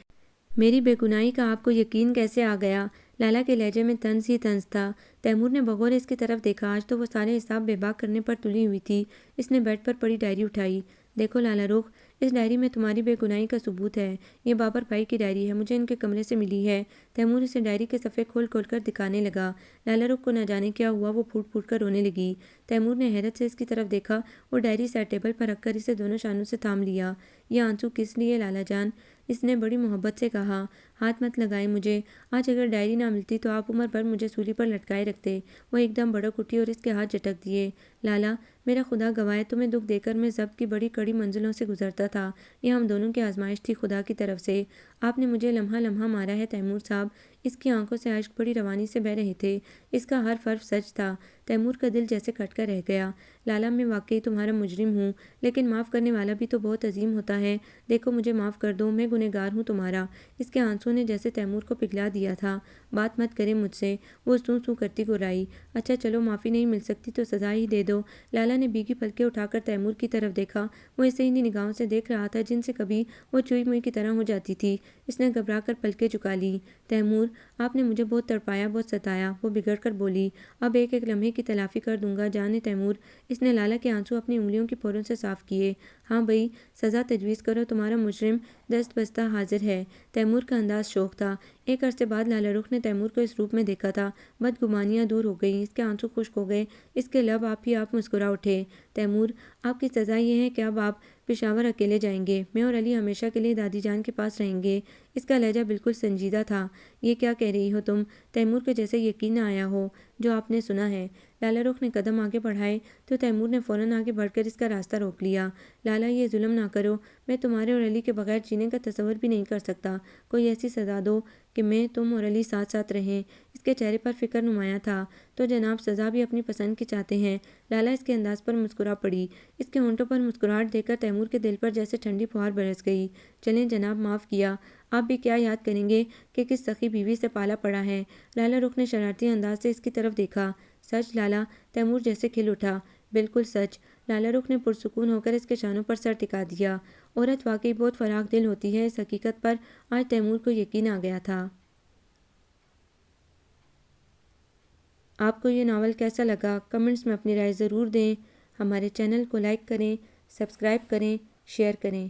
میری بے گناہی کا آپ کو یقین کیسے آ گیا؟ لالا کے لہجے میں طنز ہی طنز تھا۔ تیمور نے بغور اس کی طرف دیکھا۔ آج تو وہ سارے حساب بے باک کرنے پر تلی ہوئی تھی۔ اس نے بیڈ پر پڑی ڈائری اٹھائی۔ دیکھو لالا رخ، اس ڈائری میں تمہاری بے گناہی کا ثبوت ہے۔ یہ بابر بھائی کی ڈائری ہے، مجھے ان کے کمرے سے ملی ہے۔ تیمور اسے ڈائری کے صفحے کھول کھول کر دکھانے لگا۔ لالا رخ کو نہ جانے کیا ہوا، وہ پھوٹ پھوٹ کر رونے لگی۔ تیمور نے حیرت سے اس کی طرف دیکھا اور ڈائری سائڈ ٹیبل پر رکھ کر اسے دونوں شانوں سے تھام لیا۔ یہ آنسو کس لیے لالا جان؟ اس نے بڑی محبت سے کہا۔ ہاتھ مت لگائیں مجھے، آج اگر ڈائری نہ ملتی تو آپ عمر بھر مجھے سولی پر لٹکائے رکھتے۔ وہ ایک دم بھڑک اٹھی اور اس کے ہاتھ جھٹک دیے۔ لالا، میرا خدا گواہ ہے، تمہیں دکھ دے کر میں ضبط کی بڑی کڑی منزلوں سے گزرتا تھا۔ یہ ہم دونوں کی آزمائش تھی خدا کی طرف سے۔ آپ نے مجھے لمحہ لمحہ مارا ہے تیمور صاحب۔ اس کی آنکھوں سے اشک بڑی روانی سے بہہ رہے تھے۔ اس کا ہر حرف سچ تھا۔ تیمور کا دل جیسے کٹ کر رہ گیا۔ لالا، میں واقعی تمہارا مجرم ہوں، لیکن معاف کرنے والا بھی تو بہت عظیم ہوتا ہے۔ دیکھو مجھے معاف کر دو، میں گنہگار ہوں تمہارا۔ اس کے آنسوں نے جیسے تیمور کو پگھلا دیا تھا۔ بات مت کرے مجھ سے، وہ سوں سوں کرتی گرائی۔ اچھا چلو، معافی نہیں مل سکتی تو سزا ہی دے دو۔ لالا نے بھیگی پلکیں اٹھا کر تیمور کی طرف دیکھا۔ وہ اسے انہی نگاہوں سے دیکھ رہا تھا جن سے کبھی وہ چوئی موئی کی طرح ہو جاتی تھی۔ اس نے گھبرا کر پلکیں جھکا لی۔ تیمور، آپ نے مجھے بہت تڑپایا، بہت ستایا، وہ بگڑ کر بولی۔ اب ایک ایک لمحے کی تلافی کر دوں گا جانے تیمور۔ اس نے لالا کے آنسو اپنی انگلیوں کی پھولوں سے صاف کیے۔ ہاں بھائی، سزا تجویز کرو، تمہارا مجرم دست بستہ حاضر ہے۔ تیمور کا انداز شوخ تھا۔ ایک عرصے بعد لالا رخ نے تیمور کو اس روپ میں دیکھا تھا۔ بدگمانیاں دور ہو گئیں، اس کے آنسو خشک ہو گئے، اس کے لب آپ ہی آپ مسکرا اٹھے۔ تیمور، آپ کی سزا یہ ہے کہ اب آپ پشاور اکیلے جائیں گے، میں اور علی ہمیشہ کے لیے دادی جان کے پاس رہیں گے۔ اس کا لہجہ بالکل سنجیدہ تھا۔ یہ کیا کہہ رہی ہو تم؟ تیمور کو جیسے یقین نہ آیا ہو جو آپ نے سنا ہے۔ لالا رخ نے قدم آگے بڑھائے تو تیمور نے فوراً آگے بڑھ کر اس کا راستہ روک لیا۔ لالا، یہ ظلم نہ کرو، میں تمہارے اور علی کے بغیر جینے کا تصور بھی نہیں کر سکتا۔ کوئی ایسی سزا دو کہ میں، تم اور علی ساتھ ساتھ رہیں۔ اس کے چہرے پر فکر نمایاں تھا۔ تو جناب سزا بھی اپنی پسند کی چاہتے ہیں؟ لالا اس کے انداز پر مسکرا پڑی۔ اس کے ہونٹوں پر مسکراہٹ دیکھ کر تیمور کے دل پر جیسے ٹھنڈی پھوہار برس گئی۔ چلیں جناب، معاف کیا۔ آپ بھی کیا یاد کریں گے کہ کس سخی بیوی سے پالا پڑا ہے؟ لالا رخ نے شرارتی انداز سے اس کی طرف دیکھا۔ سچ لالا؟ تیمور جیسے کھل اٹھا۔ بالکل سچ۔ لالا رخ نے پرسکون ہو کر اس کے شانوں پر سر ٹکا دیا۔ عورت واقعی بہت فراخ دل ہوتی ہے، اس حقیقت پر آج تیمور کو یقین آ گیا تھا۔ آپ کو یہ ناول کیسا لگا؟ کمنٹس میں اپنی رائے ضرور دیں۔ ہمارے چینل کو لائک کریں، سبسکرائب کریں، شیئر کریں۔